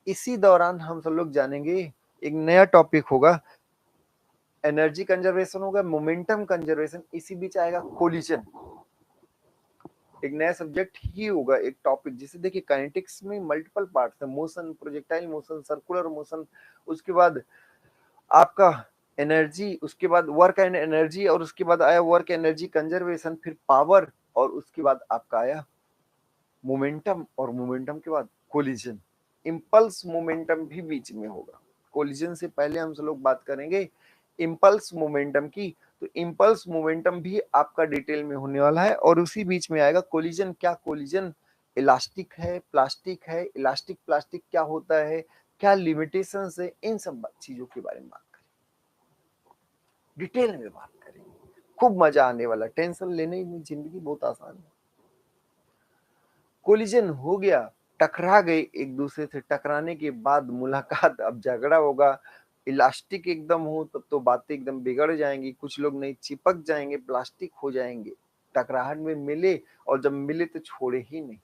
इसी दौरान हम सब लोग जानेंगे, एक नया टॉपिक होगा, एनर्जी कंजर्वेशन होगा, मोमेंटम कंजर्वेशन, इसी बीच आएगा कोलिजन। एक नया सब्जेक्ट ही होगा, एक टॉपिक। जिसे देखिए काइनेटिक्स में मल्टीपल पार्ट्स है, motion, projectile motion, circular motion, उसके बाद आपका एनर्जी, उसके बाद वर्क एंड एनर्जी, और उसके बाद आया वर्क एनर्जी कंजर्वेशन, फिर पावर, और उसके बाद आपका आया मोमेंटम, और मोमेंटम के बाद कोलिजन। इम्पल्स मोमेंटम भी बीच में होगा। कोलिजन से पहले हम सब लोग बात करेंगे इम्पल्स मोमेंटम की। तो इम्पल्स मोमेंटम भी आपका डिटेल में होने वाला है। और उसी बीच में आएगा कोलिजन। क्या कोलिजन इलास्टिक है, प्लास्टिक है, इलास्टिक प्लास्टिक क्या होता है, क्या लिमिटेशंस है, इन सब चीजों के बारे में बात करेंगे, डिटेल में बात करेंगे। खूब मजा आने वाला, टेंशन लेने में जिंदगी बहुत आसान है। कोलिजन हो गया, टकरा गए एक दूसरे से, टकराने के बाद मुलाकात, अब झगड़ा होगा। इलास्टिक एकदम हो तब तो बातें एकदम बिगड़ जाएंगी, कुछ लोग नहीं चिपक जाएंगे, प्लास्टिक हो जाएंगे, टकराहट में मिले और जब मिले तो छोड़े ही नहीं।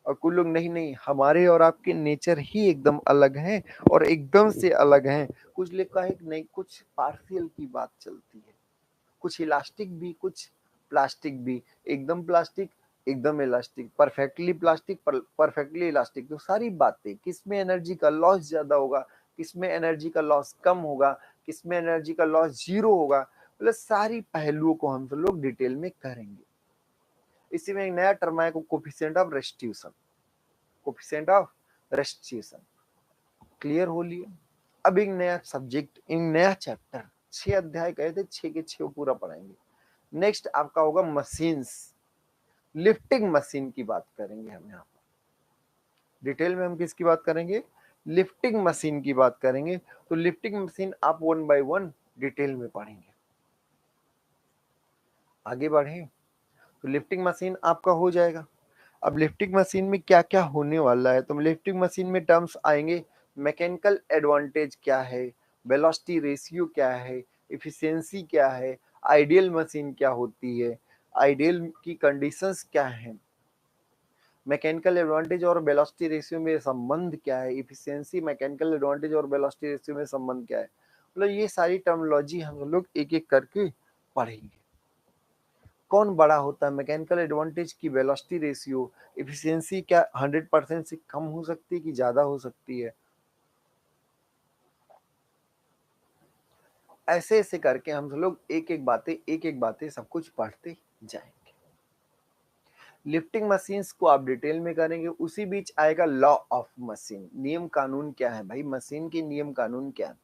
और कुछ लोग नहीं नहीं, हमारे और आपके नेचर ही एकदम अलग है और एकदम से अलग है। कुछ लोग का है नहीं, कुछ पार्शियल की बात चलती है, कुछ इलास्टिक भी कुछ प्लास्टिक भी, एकदम प्लास्टिक एकदम elastic, perfectly plastic perfectly elastic. तो सारी बातें किसमें एनर्जी का लॉस ज्यादा होगा, किसमें एनर्जी का लॉस कम होगा, किसमें एनर्जी का लॉस जीरो होगा, मतलब सारी पहलुओं को हम सब लोग डिटेल में करेंगे। इसी में एक नया टर्म है coefficient of restitution, coefficient of restitution. Clear हो लिया। अब एक नया सब्जेक्ट, एक नया चैप्टर, 6 अध्याय कहे थे, 6 के 6 पूरा पढ़ाएंगे। नेक्स्ट आपका होगा मशीन्स, लिफ्टिंग मशीन की बात करेंगे हम यहाँ पर डिटेल में। हम किसकी बात करेंगे, लिफ्टिंग मशीन की बात करेंगे। तो लिफ्टिंग मशीन आप 1 बाय 1 डिटेल में पढ़ेंगे। आगे बढ़े तो लिफ्टिंग मशीन आपका हो जाएगा। अब लिफ्टिंग मशीन में क्या क्या होने वाला है, तो लिफ्टिंग मशीन में टर्म्स आएंगे, मैकेनिकल एडवांटेज क्या है, वेलोसिटी रेशियो क्या है, इफिशिएंसी क्या है, आइडियल मशीन क्या होती है, आइडियल की कंडीशंस क्या है, मैकेनिकल एडवांटेज और वेलोसिटी रेशियो में संबंध क्या है, इफिशिएंसी मैकेनिकल एडवांटेज और वेलोसिटी रेशियो में संबंध क्या है। मतलब ये सारी टर्मिनोलॉजी हम लोग एक एक करके पढ़ेंगे। कौन बड़ा होता है, मैकेनिकल एडवांटेज की वेलोसिटी रेशियो, इफिशिएंसी क्या 100% से कम हो सकती है कि ज्यादा हो सकती है। ऐसे ऐसे करके हम लोग एक एक बातें सब कुछ पढ़ते जाएंगे। लिफ्टिंग मशीन्स को आप डिटेल में करेंगे। उसी बीच आएगा लॉ ऑफ मशीन, नियम कानून क्या है भाई, मशीन के नियम कानून क्या है।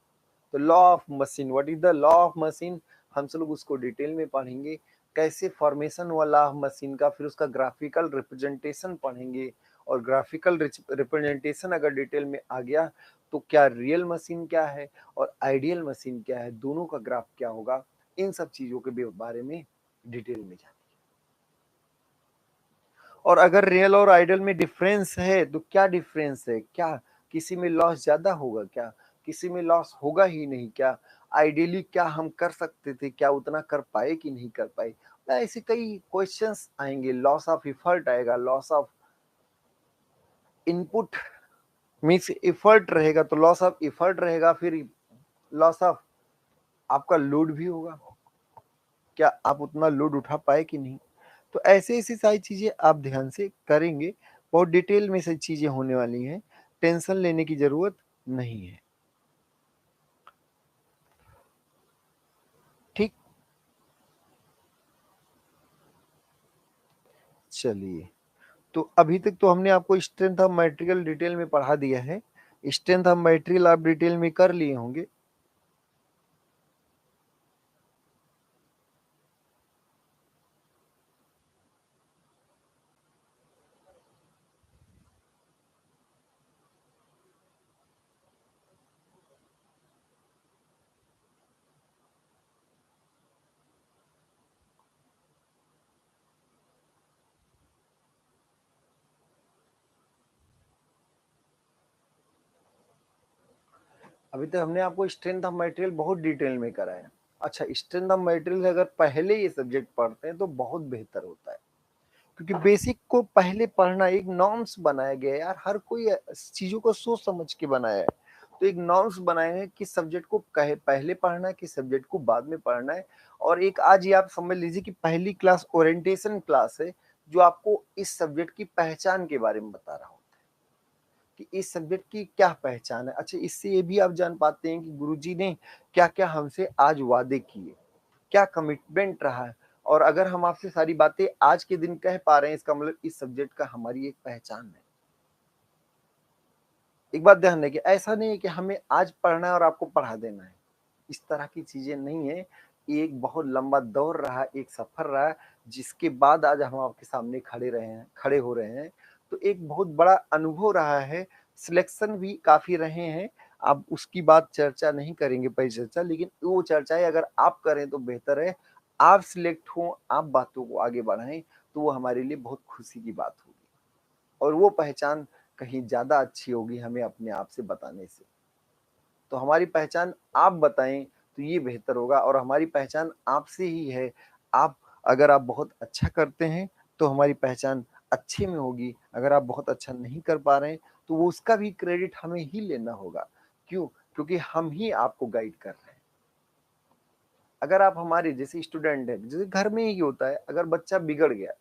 तो law of machine, what is the law of machine, हम सब लोग उसको डिटेल में पढ़ेंगे। कैसे फॉर्मेशन हुआ लॉ ऑफ मशीन का, फिर उसका ग्राफिकल रिप्रेजेंटेशन पढ़ेंगे। और ग्राफिकल रिप्रेजेंटेशन अगर डिटेल में आ गया तो क्या रियल मशीन क्या है और आइडियल मशीन क्या है, दोनों का ग्राफ क्या होगा, इन सब चीजों के बारे में डिटेल में जानेंगे। और अगर रियल और आइडियल में डिफरेंस है तो क्या डिफरेंस है, क्या किसी में लॉस ज्यादा होगा, क्या किसी में लॉस होगा ही नहीं, क्या आइडियली क्या हम कर सकते थे, क्या उतना कर पाए कि नहीं कर पाए। ऐसे कई क्वेश्चंस आएंगे। लॉस ऑफ इफर्ट आएगा, loss of input means effort रहेगा तो लॉस ऑफ इफर्ट रहेगा, फिर लॉस ऑफ आपका लोड भी होगा, क्या आप उतना लोड उठा पाए कि नहीं। तो ऐसे ऐसी सारी चीजें आप ध्यान से करेंगे। बहुत डिटेल में से चीजें होने वाली हैं, टेंशन लेने की जरूरत नहीं है। ठीक, चलिए। तो अभी तक तो हमने आपको स्ट्रेंथ ऑफ मटेरियल डिटेल में पढ़ा दिया है। स्ट्रेंथ ऑफ मटेरियल आप डिटेल में कर लिए होंगे। अभी तक हमने आपको स्ट्रेंथ ऑफ मटेरियल बहुत डिटेल में कराया। अच्छा, स्ट्रेंथ ऑफ मटेरियल अगर पहले ये सब्जेक्ट पढ़ते हैं तो बहुत बेहतर होता है, क्योंकि बेसिक को पहले पढ़ना, एक नॉर्म्स बनाया गया है यार, हर कोई चीजों को सोच समझ के बनाया है। तो एक नॉर्म्स बनाए हैं कि सब्जेक्ट को कहे पहले पढ़ना है कि सब्जेक्ट को बाद में पढ़ना है। और एक आज ये आप समझ लीजिए कि पहली क्लास ओरिएंटेशन क्लास है, जो आपको इस सब्जेक्ट की पहचान के बारे में बता रहा हूँ कि इस सब्जेक्ट की क्या पहचान है। अच्छा, इससे ये भी आप जान पाते हैं कि गुरुजी ने क्या क्या हमसे आज वादे किए, क्या कमिटमेंट रहा है। और अगर हम आपसे सारी बातें आज के दिन कह पा रहे हैं, इसका मतलब इस सब्जेक्ट का हमारी एक पहचान है। एक बात ध्यान रखिए, ऐसा नहीं है कि हमें आज पढ़ना है और आपको पढ़ा देना है, इस तरह की चीजें नहीं है। एक बहुत लंबा दौर रहा, एक सफर रहा, जिसके बाद आज हम आपके सामने खड़े हो रहे हैं। तो एक बहुत बड़ा अनुभव रहा है, सिलेक्शन भी काफ़ी रहे हैं। अब उसकी बात चर्चा नहीं करेंगे परिचर्चा, लेकिन वो चर्चाएँ अगर आप करें तो बेहतर है। आप सिलेक्ट हों, आप बातों को आगे बढ़ाएँ, तो वो हमारे लिए बहुत खुशी की बात होगी और वो पहचान कहीं ज़्यादा अच्छी होगी हमें अपने आप से बताने से। तो हमारी पहचान आप बताएँ तो ये बेहतर होगा और हमारी पहचान आपसे ही है। आप अगर आप बहुत अच्छा करते हैं तो हमारी पहचान अच्छे में होगी, अगर आप बहुत अच्छा नहीं कर पा रहे हैं तो वो उसका भी क्रेडिट हमें ही लेना होगा। क्यों? क्योंकि हम ही आपको गाइड कर रहे हैं। अगर आप हमारे जैसे स्टूडेंट हैं, जैसे घर में ही होता है, अगर बच्चा बिगड़ गया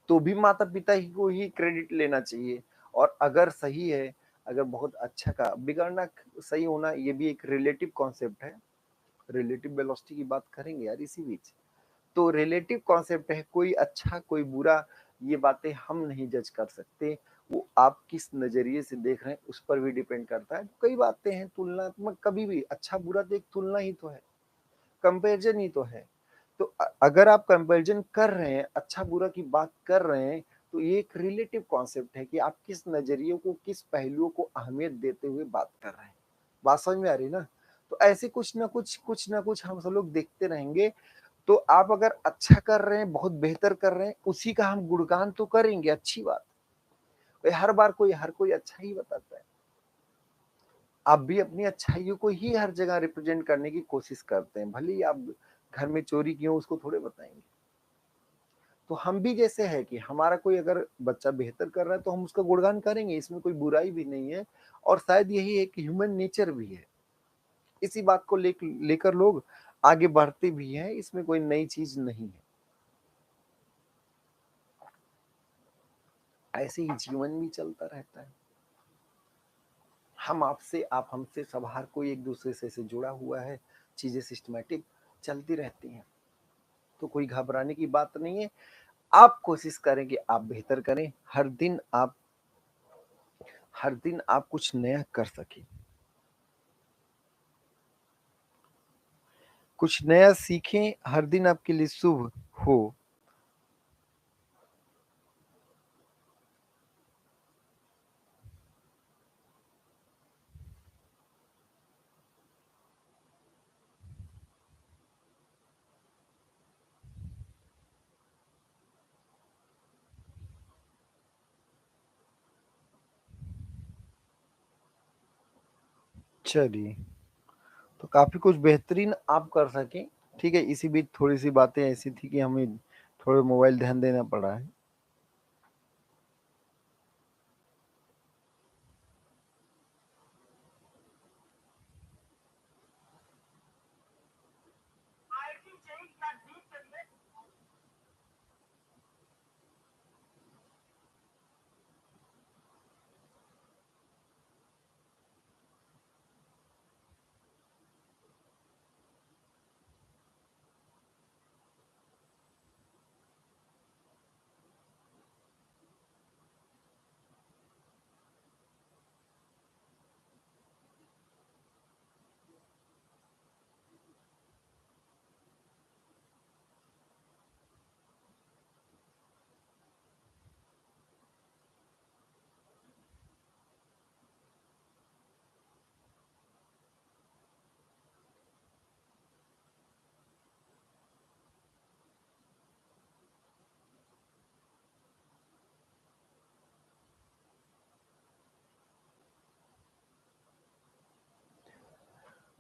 तो भी माता-पिता ही को ही क्रेडिट लेना चाहिए और अगर सही है, अगर बहुत अच्छा का बिगड़ना सही होना ये भी एक रिलेटिव कॉन्सेप्ट है। रिलेटिव वेलोसिटी की बात करेंगे यार इसी बीच। तो रिलेटिव कॉन्सेप्ट है, कोई अच्छा कोई बुरा ये बातें हम नहीं जज कर सकते। वो आप किस नज़रिए से देख रहे हैं उस पर भी डिपेंड करता है। कई बातें हैं तुलनात्मक, कभी भी अच्छा बुरा तो एक तुलना ही तो है, कंपैरिजन ही तो है। तो अगर आप कंपैरिजन कर रहे हैं, अच्छा बुरा की बात कर रहे हैं, तो ये एक रिलेटिव कॉन्सेप्ट है कि आप किस नज़रिए को, किस पहलुओं को अहमियत देते हुए बात कर रहे हैं। बात समझ में आ रही है ना? तो ऐसे कुछ ना कुछ हम सब लोग देखते रहेंगे। तो आप अगर अच्छा कर रहे हैं, बहुत बेहतर कर रहे हैं, उसी का हम गुणगान तो करेंगे, अच्छी बात। भाई हर बार हर कोई अच्छा ही बताता है। आप भी अपनी अच्छाइयों को ही हर जगह रिप्रेजेंट करने की कोशिश करते हैं। भले ही आप घर में चोरी किए हो उसको थोड़े बताएँगे। तो हम भी जैसे है कि हमारा कोई अगर बच्चा बेहतर कर रहा है तो हम उसका गुणगान करेंगे, इसमें कोई बुराई भी नहीं है और शायद यही एक ह्यूमन नेचर भी है। इसी बात को लेकर लोग आगे बढ़ते भी हैं, इसमें कोई नई चीज़ नहीं है। ऐसे ही जीवन भी चलता रहता है। हम आपसे, आप हमसे, सब हर कोई एक-दूसरे से जुड़ा हुआ है, चीज़ें सिस्टमैटिक चलती रहती हैं। तो कोई घबराने की बात नहीं है। आप कोशिश करें कि आप बेहतर करें, हर दिन आप कुछ नया कर सकें। कुछ नया सीखें, हर दिन आपके लिए शुभ हो। चलिए, तो काफ़ी कुछ बेहतरीन आप कर सकें, ठीक है? इसी बीच थोड़ी-सी बातें ऐसी थी कि हमें थोड़ा मोबाइल ध्यान देना पड़ा है।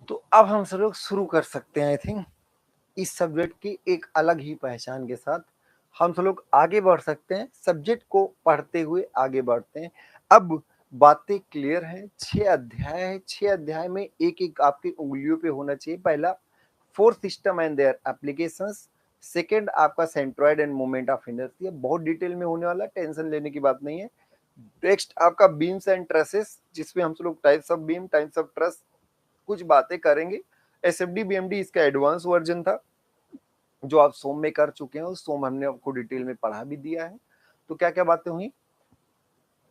तो अब हम सब लोग शुरू कर सकते हैं आई थिंक। इस सब्जेक्ट की एक अलग ही पहचान के साथ हम सब लोग आगे बढ़ सकते हैं, सब्जेक्ट को पढ़ते हुए आगे बढ़ते हैं। अब बातें क्लियर हैं, 6 अध्याय हैं, 6 अध्याय में एक-एक आपकी उँगलियों पे होना चाहिए। पहला force system and their applications, second आपका centroid and moment of inertia, बहुत डिटेल में होने वाला, टेंशन लेने की बात नहीं है। नेक्स्ट आपका बीम्स एंड ट्रसेस, जिसमें हम सब लोग types of beam, types of truss कुछ बातें करेंगे। एसएफडी बीएमडी इसका एडवांस वर्जन था जो आप सोम में कर चुके हैं, सोम हमने आपको डिटेल में पढ़ा भी दिया है। तो क्या क्या बातें हुई?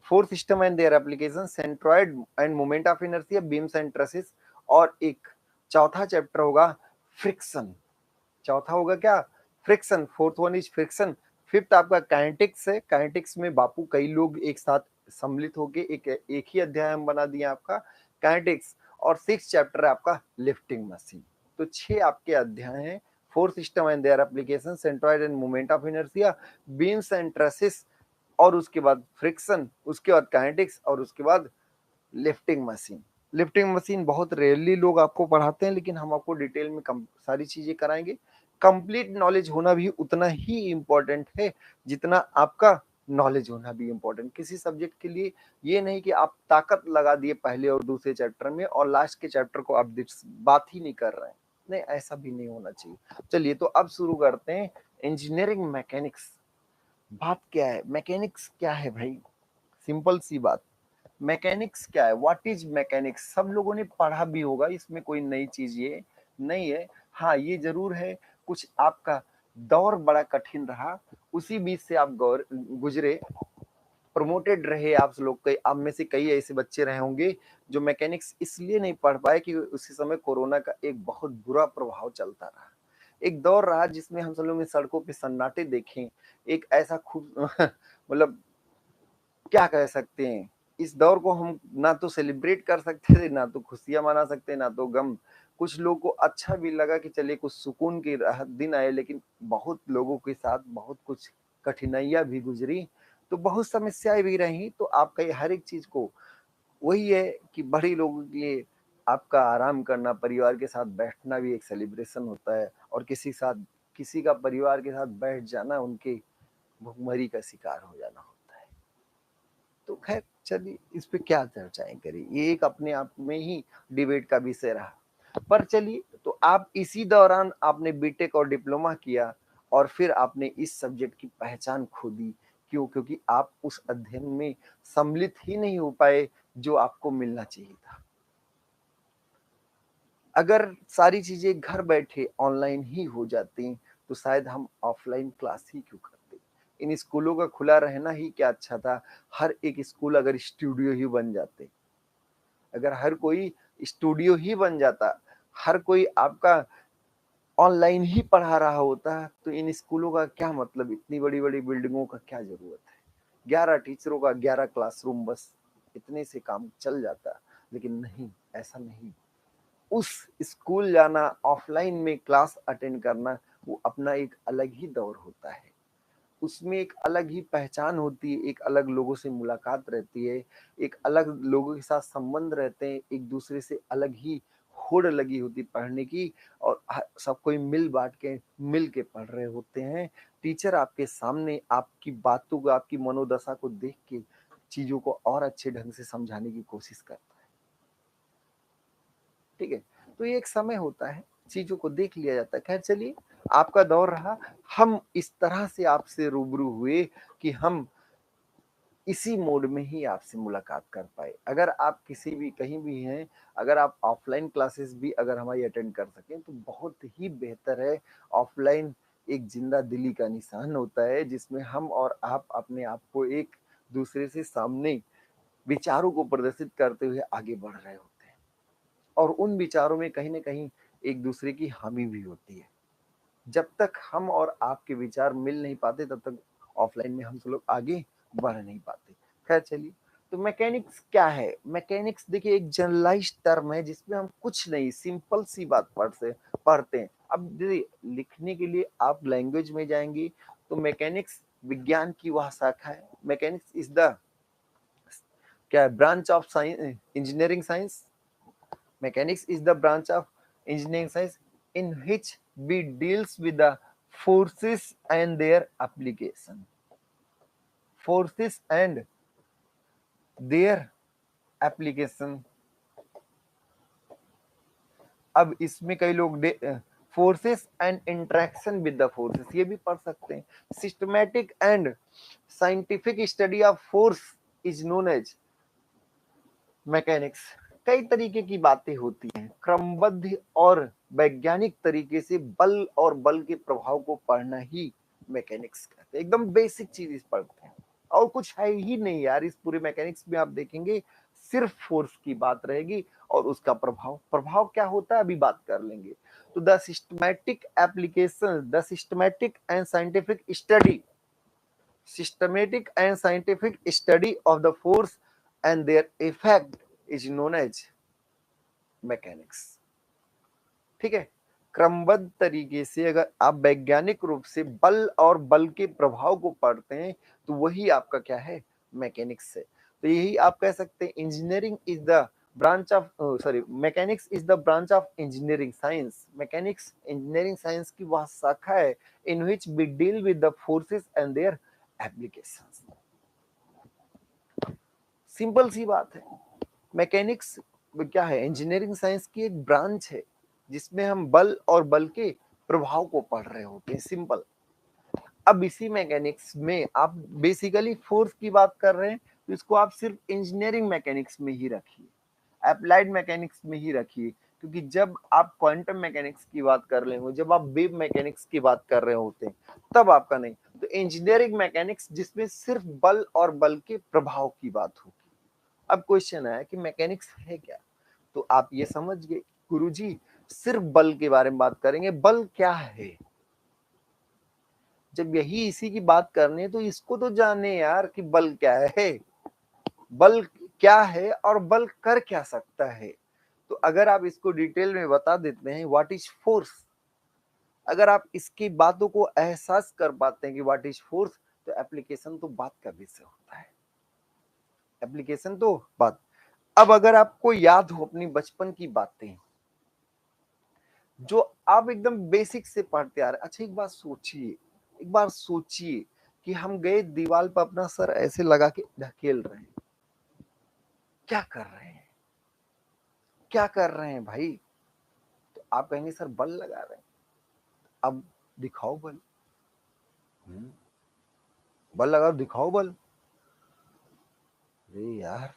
Four system and their application, centroid and moment of inertia, beams and trusses, और एक चौथा चैप्टर होगा फ्रिक्शन। चौथा होगा क्या, friction, fourth one is friction. Fifth आपका काइनेटिक्स है, काइनेटिक्स में बापू कई लोग एक साथ सम्मिलित होके एक ही अध्याय हम बना दिए आपका काइनेटिक्स। और सिक्स चैप्टर है आपका लिफ्टिंग मशीन। तो 6 आपके अध्याय हैं, force system and their application, centroid and moment of inertia, beams and traces, और उसके बाद फ्रिक्शन, उसके बाद काइनेटिक्स, और उसके बाद लिफ्टिंग मशीन। लिफ्टिंग मशीन बहुत रेयरली लोग आपको पढ़ाते हैं, लेकिन हम आपको डिटेल में सारी चीजें कराएंगे। कंप्लीट नॉलेज होना भी उतना ही इम्पोर्टेंट है जितना आपका नॉलेज होना भी इम्पोर्टेंट। किसी सब्जेक्ट के लिए ये नहीं कि आप ताकत लगा दिए पहले और दूसरे चैप्टर में और लास्ट के चैप्टर को आप बात ही नहीं कर रहे हैं, नहीं, ऐसा भी नहीं होना चाहिए। चलिए तो अब शुरू करते हैं इंजीनियरिंग मैकेनिक्स। बात क्या है, मैकेनिक्स क्या है भाई, सिंपल सी बात, मैकेनिक्स क्या है, व्हाट इज मैकेनिक्स, सब लोगों ने पढ़ा भी होगा, इसमें कोई नई चीज ये नहीं है। हाँ ये जरूर है, कुछ आपका दौर बड़ा कठिन रहा, उसी बीच से आप गुजरे, प्रमोटेड रहे आप लोग, कई आप में से कई ऐसे बच्चे रहे होंगे जो मैकेनिक्स इसलिए नहीं पढ़ पाए कि उसी समय कोरोना का एक बहुत बुरा प्रभाव चलता रहा। एक दौर रहा जिसमें हम सब लोग ने सड़कों पे सन्नाटे देखे, एक ऐसा खूब मतलब क्या कह सकते हैं, इस दौर को हम ना तो सेलिब्रेट कर सकते थे, ना तो खुशियां मना सकते, ना तो गम। कुछ लोगों को अच्छा भी लगा कि चलिए कुछ सुकून के दिन आए, लेकिन बहुत लोगों के साथ बहुत कुछ कठिनाइयां भी गुजरी, तो बहुत समस्याएं भी रही। तो आपका ये हर एक चीज को वही है कि बड़े लोगों के लिए आपका आराम करना, परिवार के साथ बैठना भी एक सेलिब्रेशन होता है, और किसी का परिवार के साथ बैठ जाना उनके भुखमरी का शिकार हो जाना होता है। तो खैर चलिए इस पे क्या चर्चाएं करें, ये एक अपने आप में ही डिबेट का विषय रहा। पर चलिए, तो आप इसी दौरान आपने बीटेक और डिप्लोमा किया, और फिर आपने इस सब्जेक्ट की पहचान खो दी। क्यों? क्योंकि आप उस अध्ययन में सम्मिलित ही नहीं हो पाए जो आपको मिलना चाहिए था। अगर सारी चीजें घर बैठे ऑनलाइन ही हो जाती तो शायद हम ऑफलाइन क्लास ही क्यों करते। इन स्कूलों का खुला रहना ही क्या अच्छा था। हर एक स्कूल अगर स्टूडियो ही बन जाते, अगर हर कोई स्टूडियो ही बन जाता, हर कोई आपका ऑनलाइन ही पढ़ा रहा होता, तो इन स्कूलों का क्या मतलब, इतनी बड़ी बड़ी बिल्डिंगों का क्या जरूरत है। 11 टीचरों का 11 क्लासरूम, बस इतने से काम चल जाता। लेकिन नहीं, ऐसा नहीं। उस स्कूल जाना, ऑफलाइन में क्लास अटेंड करना, वो अपना एक अलग ही दौर होता है। उसमें एक अलग ही पहचान होती है, एक अलग लोगों से मुलाकात रहती है, एक अलग लोगों के साथ संबंध रहते हैं, एक दूसरे से अलग ही होड़ लगी होती पढ़ने की, और सब कोई मिल बांट के मिल के पढ़ रहे होते हैं। टीचर आपके सामने आपकी बातों को, आपकी मनोदशा को देख के चीजों को और अच्छे ढंग से समझाने की कोशिश करता है। ठीक है, तो ये एक समय होता है, चीजों को देख लिया जाता है। खैर चलिए, आपका दौर रहा, हम इस तरह से आपसे रूबरू हुए कि हम इसी मोड में ही आपसे मुलाकात कर पाए। अगर आप किसी भी कहीं भी हैं, अगर आप ऑफलाइन क्लासेस भी अगर हमारी अटेंड कर सकें तो बहुत ही बेहतर है। ऑफलाइन एक जिंदा दिली का निशान होता है, जिसमें हम और आप अपने आप को एक दूसरे से सामने विचारों को प्रदर्शित करते हुए आगे बढ़ रहे होते हैं, और उन विचारों में कहीं ना कहीं एक दूसरे की हामी भी होती है। जब तक हम और आपके विचार मिल नहीं पाते, तब तक ऑफलाइन में हम सब लोग आगे बढ़ नहीं पाते। खैर चलिए, तो मैकेनिक्स क्या है। मैकेनिक्स देखिए एक जनरलाइज टर्म है, जिसमें हम कुछ नहीं, सिंपल सी बात पढ़ते हैं। अब देखिए, लिखने के लिए आप लैंग्वेज में जाएंगे तो मैकेनिक्स विज्ञान की वह शाखा है। मैकेनिक्स इज द क्या है, branch of science, engineering science. Mechanics is the branch of engineering science in which we deals with the forces and their application. Forces and their application. अब इसमें कई लोग forces and interaction with the forces ये भी पढ़ सकते हैं। Systematic and scientific study of force is known as mechanics. कई तरीके की बातें होती हैं, क्रमबद्ध और वैज्ञानिक तरीके से बल और बल के प्रभाव को पढ़ना ही मैकेनिक्स कहते हैं। एकदम बेसिक चीज पढ़ते हैं, और कुछ है ही नहीं यार इस पूरे मैकेनिक्स में। आप देखेंगे सिर्फ फोर्स की बात रहेगी और उसका प्रभाव प्रभाव क्या होता है अभी बात कर लेंगे। तो the systematic application, the systematic and scientific study, systematic and scientific study of the force and their effect is known as mechanics। ठीक है, क्रमबद्ध तरीके से अगर आप वैज्ञानिक रूप से बल और बल के प्रभाव को पढ़ते हैं तो वही आपका क्या है, मैकेनिक्स है। तो यही आप कह सकते हैं engineering is the branch of sorry mechanics is the branch of engineering science. Mechanics engineering science की वह शाखा है in which we deal with the forces and their applications. Simple सी बात है, मैकेनिक्स क्या है, इंजीनियरिंग साइंस की एक ब्रांच है जिसमें हम बल और बल के प्रभाव को पढ़ रहे होते हैं, सिंपल। अब इसी मैकेनिक्स में आप बेसिकली फोर्स की बात कर रहे हैं तो इसको आप सिर्फ इंजीनियरिंग मैकेनिक्स में ही रखिए, अप्लाइड मैकेनिक्स में ही रखिए, क्योंकि जब आप क्वांटम मैकेनिक्स की बात कर रहे हो, जब आप वेव मैकेनिक्स की बात कर रहे होते हैं तब आपका नहीं। तो इंजीनियरिंग मैकेनिक्स जिसमें सिर्फ बल और बल के प्रभाव की बात होगी। अब क्वेश्चन है कि मैकेनिक्स है क्या, तो आप ये समझ गए गुरुजी सिर्फ बल के बारे में बात करेंगे, बल क्या है। जब यही इसी की बात करनी है तो इसको तो जाने यार कि बल क्या है, बल क्या है और बल कर क्या सकता है। तो अगर आप इसको डिटेल में बता देते हैं व्हाट इज फोर्स, अगर आप इसकी बातों को एहसास कर पाते हैं कि व्हाट इज फोर्स, तो एप्लीकेशन तो बात का विषय होता है, एप्लीकेशन तो बात। अब अगर आपको याद हो अपनी बचपन की बातें जो आप एकदम बेसिक से पढ़ते आ रहे, अच्छा एक बात सोचिए, एक बार सोचिए कि हम गए दीवार पर अपना सर ऐसे लगा के ढकेल रहे हैं, क्या कर रहे हैं, क्या कर रहे हैं भाई। तो आप कहेंगे सर बल लगा रहे हैं, अब दिखाओ बल, बल लगा दिखाओ बल। अरे यार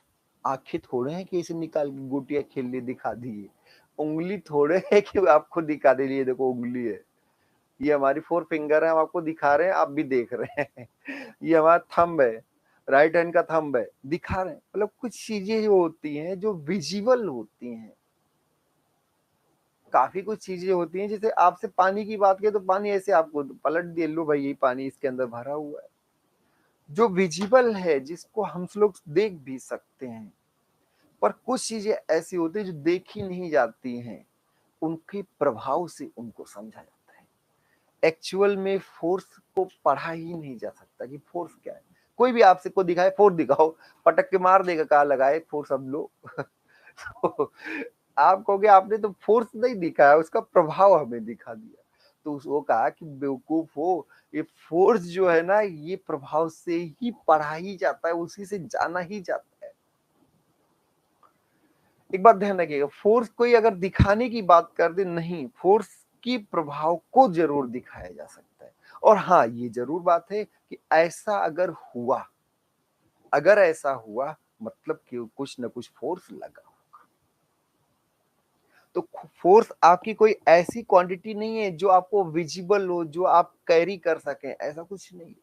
आंखें थोड़े हैं कि इसे निकाल के गोटियां खेल लिए दिखा दिए, उंगली थोड़े है कि आपको दिखा दे लिए देखो उंगली है, ये हमारी फोर फिंगर है, हम आपको दिखा रहे हैं, आप भी देख रहे हैं। ये हमारा थंब है, राइट हैंड का थंब है, दिखा रहे हैं। मतलब कुछ चीजें जो होती हैं जो विजिबल होती हैं, काफी कुछ चीजें होती हैं। जैसे आपसे पानी की बात करें तो पानी ऐसे आपको पलट दिए, लो भाई ये पानी इसके अंदर भरा हुआ है, जो विजिबल है जिसको हम लोग देख भी सकते हैं। पर कुछ चीजें ऐसी होती है जो देखी नहीं जाती हैं, उनके प्रभाव से उनको समझा जाता है। एक्चुअल में फोर्स को पढ़ा ही नहीं जा सकता कि फोर्स क्या है। कोई भी आपसे को दिखाए फोर्स दिखाओ, पटक के मार देगा, कहा लगाए फोर्स अब लो। तो आप कहोगे आपने तो फोर्स नहीं दिखाया, उसका प्रभाव हमें दिखा दिया। तो वो कहा कि बेवकूफ हो, ये फोर्स जो है ना ये प्रभाव से ही पढ़ा ही जाता है, उसी से जाना ही जाता है। एक बात ध्यान रखिएगा, फोर्स कोई अगर दिखाने की बात कर दे, नहीं, फोर्स की प्रभाव को जरूर दिखाया जा सकता है। और हाँ ये जरूर बात है कि ऐसा अगर हुआ, अगर ऐसा हुआ मतलब कि कुछ ना कुछ फोर्स लगा होगा। तो फोर्स आपकी कोई ऐसी क्वांटिटी नहीं है जो आपको विजिबल हो, जो आप कैरी कर सकें, ऐसा कुछ नहीं।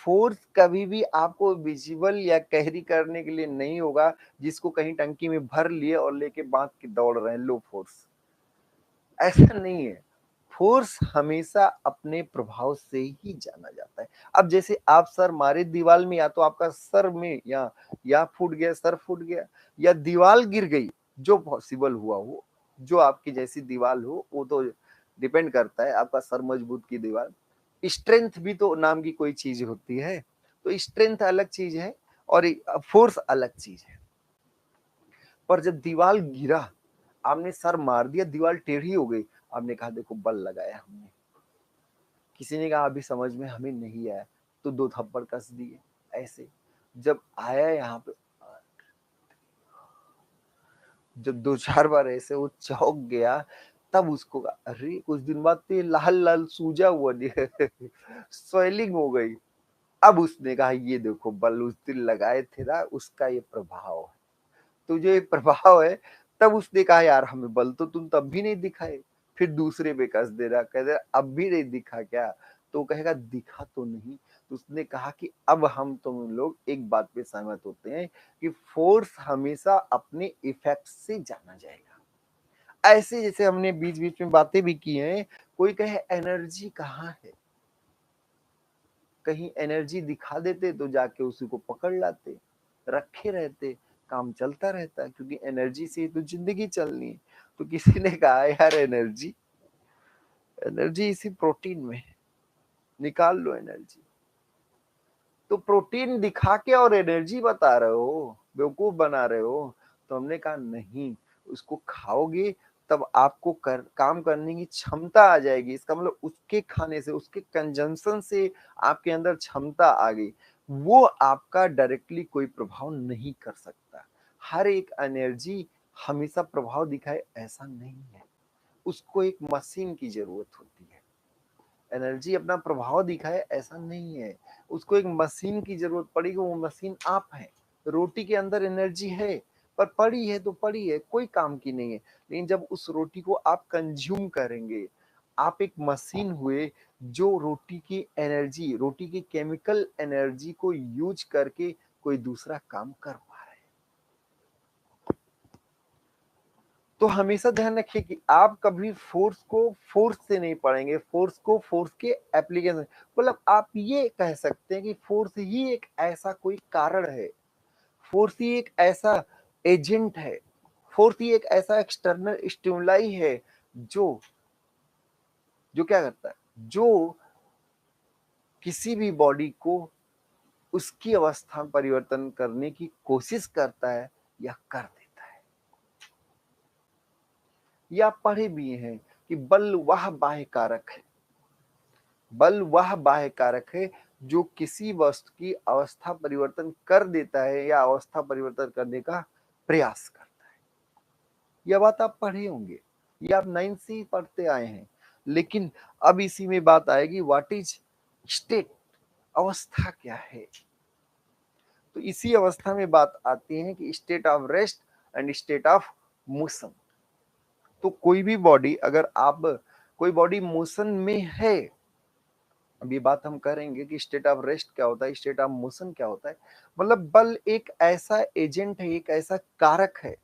फोर्स कभी भी आपको विजिबल या कैरी करने के लिए नहीं होगा जिसको कहीं टंकी में भर लिए और लेके बांध के दौड़ रहे हैं, लो फोर्स, ऐसा नहीं है। फोर्स हमेशा अपने प्रभाव से ही जाना जाता है। अब जैसे आप सर मारे दीवार में, या तो आपका सर में या फूट गया, सर फूट गया, या दीवार गिर गई, जो पॉसिबल हुआ हो, जो आपकी जैसी दीवार हो वो तो डिपेंड करता है, आपका सर मजबूत की दीवार। स्ट्रेंथ भी तो नाम की कोई चीज होती है, तो स्ट्रेंथ अलग चीज है और फोर्स अलग चीज है। पर जब दीवार गिरा, आपने सर मार दिया, दीवार टेढ़ी हो गई, आपने कहा देखो बल लगाया हमने। किसी ने कहा अभी समझ में हमें नहीं आया, तो दो थप्पड़ कस दिए ऐसे। जब आया यहाँ पे, जब दो चार बार ऐसे वो चौंक गया, तब उसको अरे कुछ दिन बाद तो ये लाल लाल सूजा हुआ स्वेलिंग हो गई। अब उसने कहा ये देखो बल उस दिन लगाए थे ना, उसका ये प्रभाव है, तो जो ये प्रभाव है। तब उसने कहा यार हमें बल तो तुम तब भी नहीं दिखाए, फिर दूसरे पे कस दे रहा, कहते अब भी नहीं दिखा क्या, तो कहेगा दिखा तो नहीं। तो उसने कहा कि अब हम तुम लोग एक बात पे सहमत होते हैं कि फोर्स हमेशा अपने इफेक्ट से जाना जाएगा। ऐसे जैसे हमने बीच बीच में बातें भी की हैं, कोई कहे एनर्जी कहाँ है, कहीं एनर्जी दिखा देते तो जाके उसी को पकड़ लाते, रखे रहते, काम चलता रहता, क्योंकि एनर्जी से तो जिंदगी चलनी है। तो किसी ने कहा यार एनर्जी, एनर्जी इसी प्रोटीन में है, निकाल लो एनर्जी। तो प्रोटीन दिखा के और एनर्जी बता रहे हो, बेवकूफ बना रहे हो। तो हमने कहा नहीं, उसको खाओगे तब आपको काम करने की क्षमता आ जाएगी। इसका मतलब उसके खाने से, उसके कंजम्पशन से आपके अंदर क्षमता आ गई। वो आपका डायरेक्टली कोई प्रभाव नहीं कर सकता। हर एक एनर्जी हमेशा प्रभाव दिखाए ऐसा नहीं है, उसको एक मशीन की जरूरत होती है। एनर्जी अपना प्रभाव दिखाए ऐसा नहीं है, उसको एक मशीन की जरूरत पड़ेगी। वो मशीन आप हैं। रोटी के अंदर एनर्जी है, पर पड़ी है तो पड़ी है, कोई काम की नहीं है। लेकिन जब उस रोटी को आप कंज्यूम करेंगे, आप एक मशीन हुए जो रोटी की एनर्जी, रोटी की केमिकल एनर्जी को यूज करके कोई दूसरा काम कर पा रहे हैं। तो हमेशा ध्यान रखिए कि आप कभी फोर्स को फोर्स से नहीं पढ़ेंगे, फोर्स को फोर्स के एप्लीकेशन। मतलब आप ये कह सकते हैं कि फोर्स ही एक ऐसा कोई कारण है, फोर्स ही एक ऐसा एजेंट है, फोर्स ही एक ऐसा एक्सटर्नल स्टिमुलाई है जो जो क्या करता है, जो किसी भी बॉडी को उसकी अवस्था में परिवर्तन करने की कोशिश करता है या कर देता है। या पढ़े भी हैं कि बल वह बाह्य कारक है, बल वह बाह्य कारक है जो किसी वस्तु की अवस्था परिवर्तन कर देता है या अवस्था परिवर्तन करने का प्रयास करता है। यह बात आप पढ़े होंगे, ये आप 9th से ही पढ़ते आए हैं। लेकिन अब इसी में बात आएगी, व्हाट इज स्टेट, अवस्था क्या है। तो इसी अवस्था में बात आती है कि state of rest and state of motion. तो कोई भी बॉडी, अगर आप कोई बॉडी मोशन में है, अब ये बात हम करेंगे कि स्टेट ऑफ रेस्ट क्या होता है, स्टेट ऑफ मोशन क्या होता है। मतलब बल एक ऐसा एजेंट है, एक ऐसा कारक है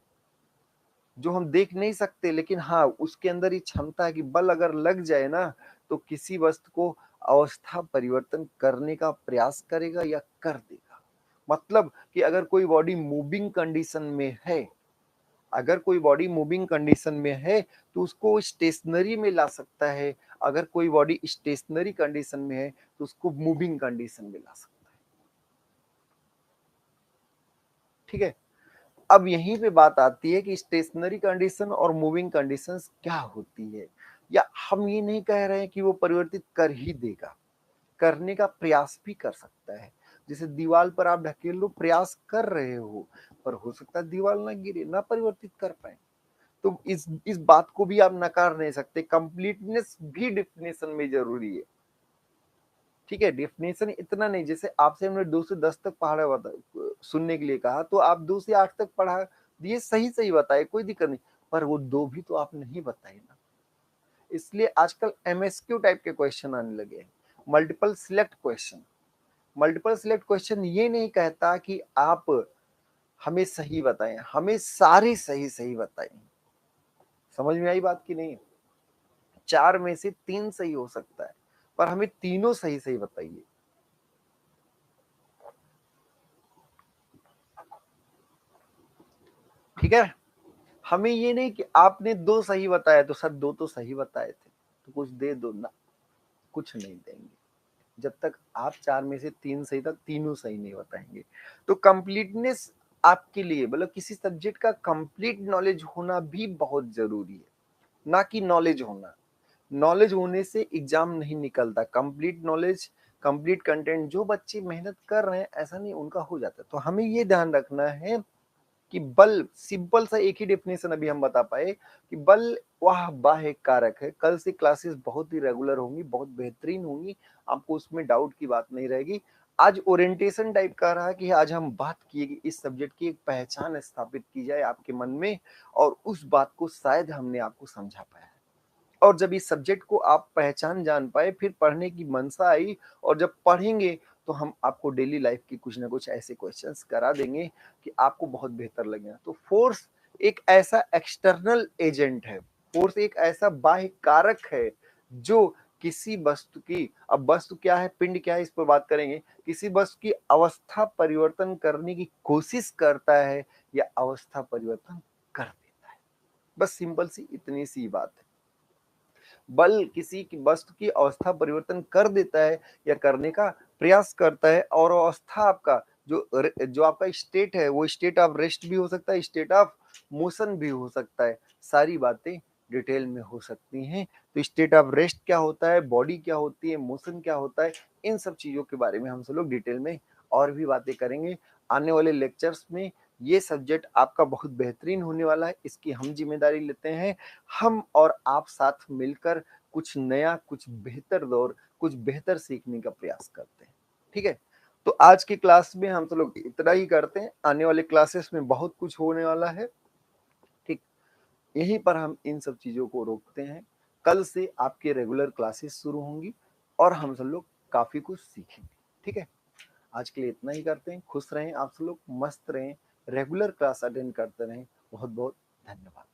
जो हम देख नहीं सकते, लेकिन हाँ उसके अंदर ही क्षमता है कि बल अगर लग जाए ना तो किसी वस्तु को अवस्था परिवर्तन करने का प्रयास करेगा या कर देगा। मतलब कि अगर कोई बॉडी मूविंग कंडीशन में है, अगर कोई बॉडी मूविंग कंडीशन में है तो उसको स्टेशनरी में ला सकता है, अगर कोई बॉडी स्टेशनरी कंडीशन में है तो उसको मूविंग कंडीशन में ला सकता है। ठीक है, अब यहीं पे बात आती है कि स्टेशनरी कंडीशन और मूविंग कंडीशंस क्या होती है। या हम ये नहीं कह रहे हैं कि वो परिवर्तित कर ही देगा, करने का प्रयास भी कर सकता है। जैसे दीवार पर आप ढकेल लो, प्रयास कर रहे हो, पर हो सकता है दीवार ना गिरे, ना परिवर्तित कर पाए। तो इस बात को भी आप नकार नहीं सकते। कंप्लीटनेस भी डिफिनेशन में जरूरी है। ठीक है, डेफिनेशन इतना नहीं, जैसे आपसे हमने 2 से 10 तक पढ़ा हुआ था, सुनने के लिए कहा तो आप 2 से 8 तक पढ़ा दिए, सही सही बताए, कोई दिक्कत नहीं। पर वो 2 भी तो आप नहीं बताए ना। इसलिए आजकल एमएसक्यू टाइप के क्वेश्चन आने लगे हैं, multiple select question. Multiple select question ये नहीं कहता कि आप हमें सही बताएं, हमें सारे सही सही बताएं। समझ में आई बात की नहीं? 4 में से 3 सही हो सकता है, पर हमें तीनों सही सही बताइए। ठीक है, हमें ये नहीं कि आपने 2 सही बताया तो सर 2 तो सही बताए थे तो कुछ दे दो ना, कुछ नहीं देंगे जब तक आप 4 में से 3 सही तक तीनों सही नहीं बताएंगे। तो कंप्लीटनेस आपके लिए, मतलब किसी सब्जेक्ट का कंप्लीट नॉलेज होना भी बहुत जरूरी है, ना कि नॉलेज होना। नॉलेज होने से एग्जाम नहीं निकलता, कंप्लीट नॉलेज, कंप्लीट कंटेंट जो बच्चे मेहनत कर रहे हैं ऐसा नहीं उनका हो जाता। तो हमें ये ध्यान रखना है कि बल, सिंपल सा एक ही डेफिनेशन अभी हम बता पाए कि बल वह बाह्य कारक है। कल से क्लासेस बहुत ही रेगुलर होंगी, बहुत बेहतरीन होंगी, आपको उसमें डाउट की बात नहीं रहेगी। आज ओरिएंटेशन टाइप का रहा कि आज हम बात किए कि इस सब्जेक्ट की एक पहचान स्थापित की जाए आपके मन में, और उस बात को शायद हमने आपको समझा पाया है। और जब इस सब्जेक्ट को आप पहचान जान पाए, फिर पढ़ने की मनसा आई, और जब पढ़ेंगे तो हम आपको डेली लाइफ की कुछ ना कुछ ऐसे क्वेश्चंस करा देंगे कि आपको बहुत बेहतर लगेगा। तो फोर्स एक ऐसा एक्सटर्नल एजेंट है, फोर्स एक ऐसा बाह्य कारक है जो किसी वस्तु की, अब वस्तु क्या है, पिंड क्या है, इस पर बात करेंगे, किसी वस्तु की अवस्था परिवर्तन करने की कोशिश करता है या अवस्था परिवर्तन कर देता है। बस सिंपल सी इतनी सी बात है। बल किसी की वस्तु की अवस्था परिवर्तन कर देता है या करने का प्रयास करता है, और अवस्था आपका जो आपका स्टेट है, वो स्टेट ऑफ रेस्ट भी हो सकता है, स्टेट ऑफ मोशन भी हो सकता है। सारी बातें डिटेल में हो सकती हैं। तो स्टेट ऑफ रेस्ट क्या होता है, बॉडी क्या होती है, मोशन क्या होता है, इन सब चीजों के बारे में हम सब लोग डिटेल में और भी बातें करेंगे आने वाले लेक्चर्स में। ये सब्जेक्ट आपका बहुत बेहतरीन होने वाला है, इसकी हम जिम्मेदारी लेते हैं। हम और आप साथ मिलकर कुछ नया, कुछ बेहतर दौर, कुछ बेहतर सीखने का प्रयास करते हैं। ठीक है, तो आज की क्लास में हम तो लोग इतना ही करते हैं। आने वाले क्लासेस में बहुत कुछ होने वाला है। ठीक, यहीं पर हम इन सब चीजों को रोकते हैं। कल से आपके रेगुलर क्लासेस शुरू होंगी और हम सब लोग काफी कुछ सीखेंगे। ठीक है, आज के लिए इतना ही करते हैं। खुश रहें आप सब लोग, मस्त रहें, रेगुलर क्लास अटेंड करते रहें। बहुत बहुत धन्यवाद।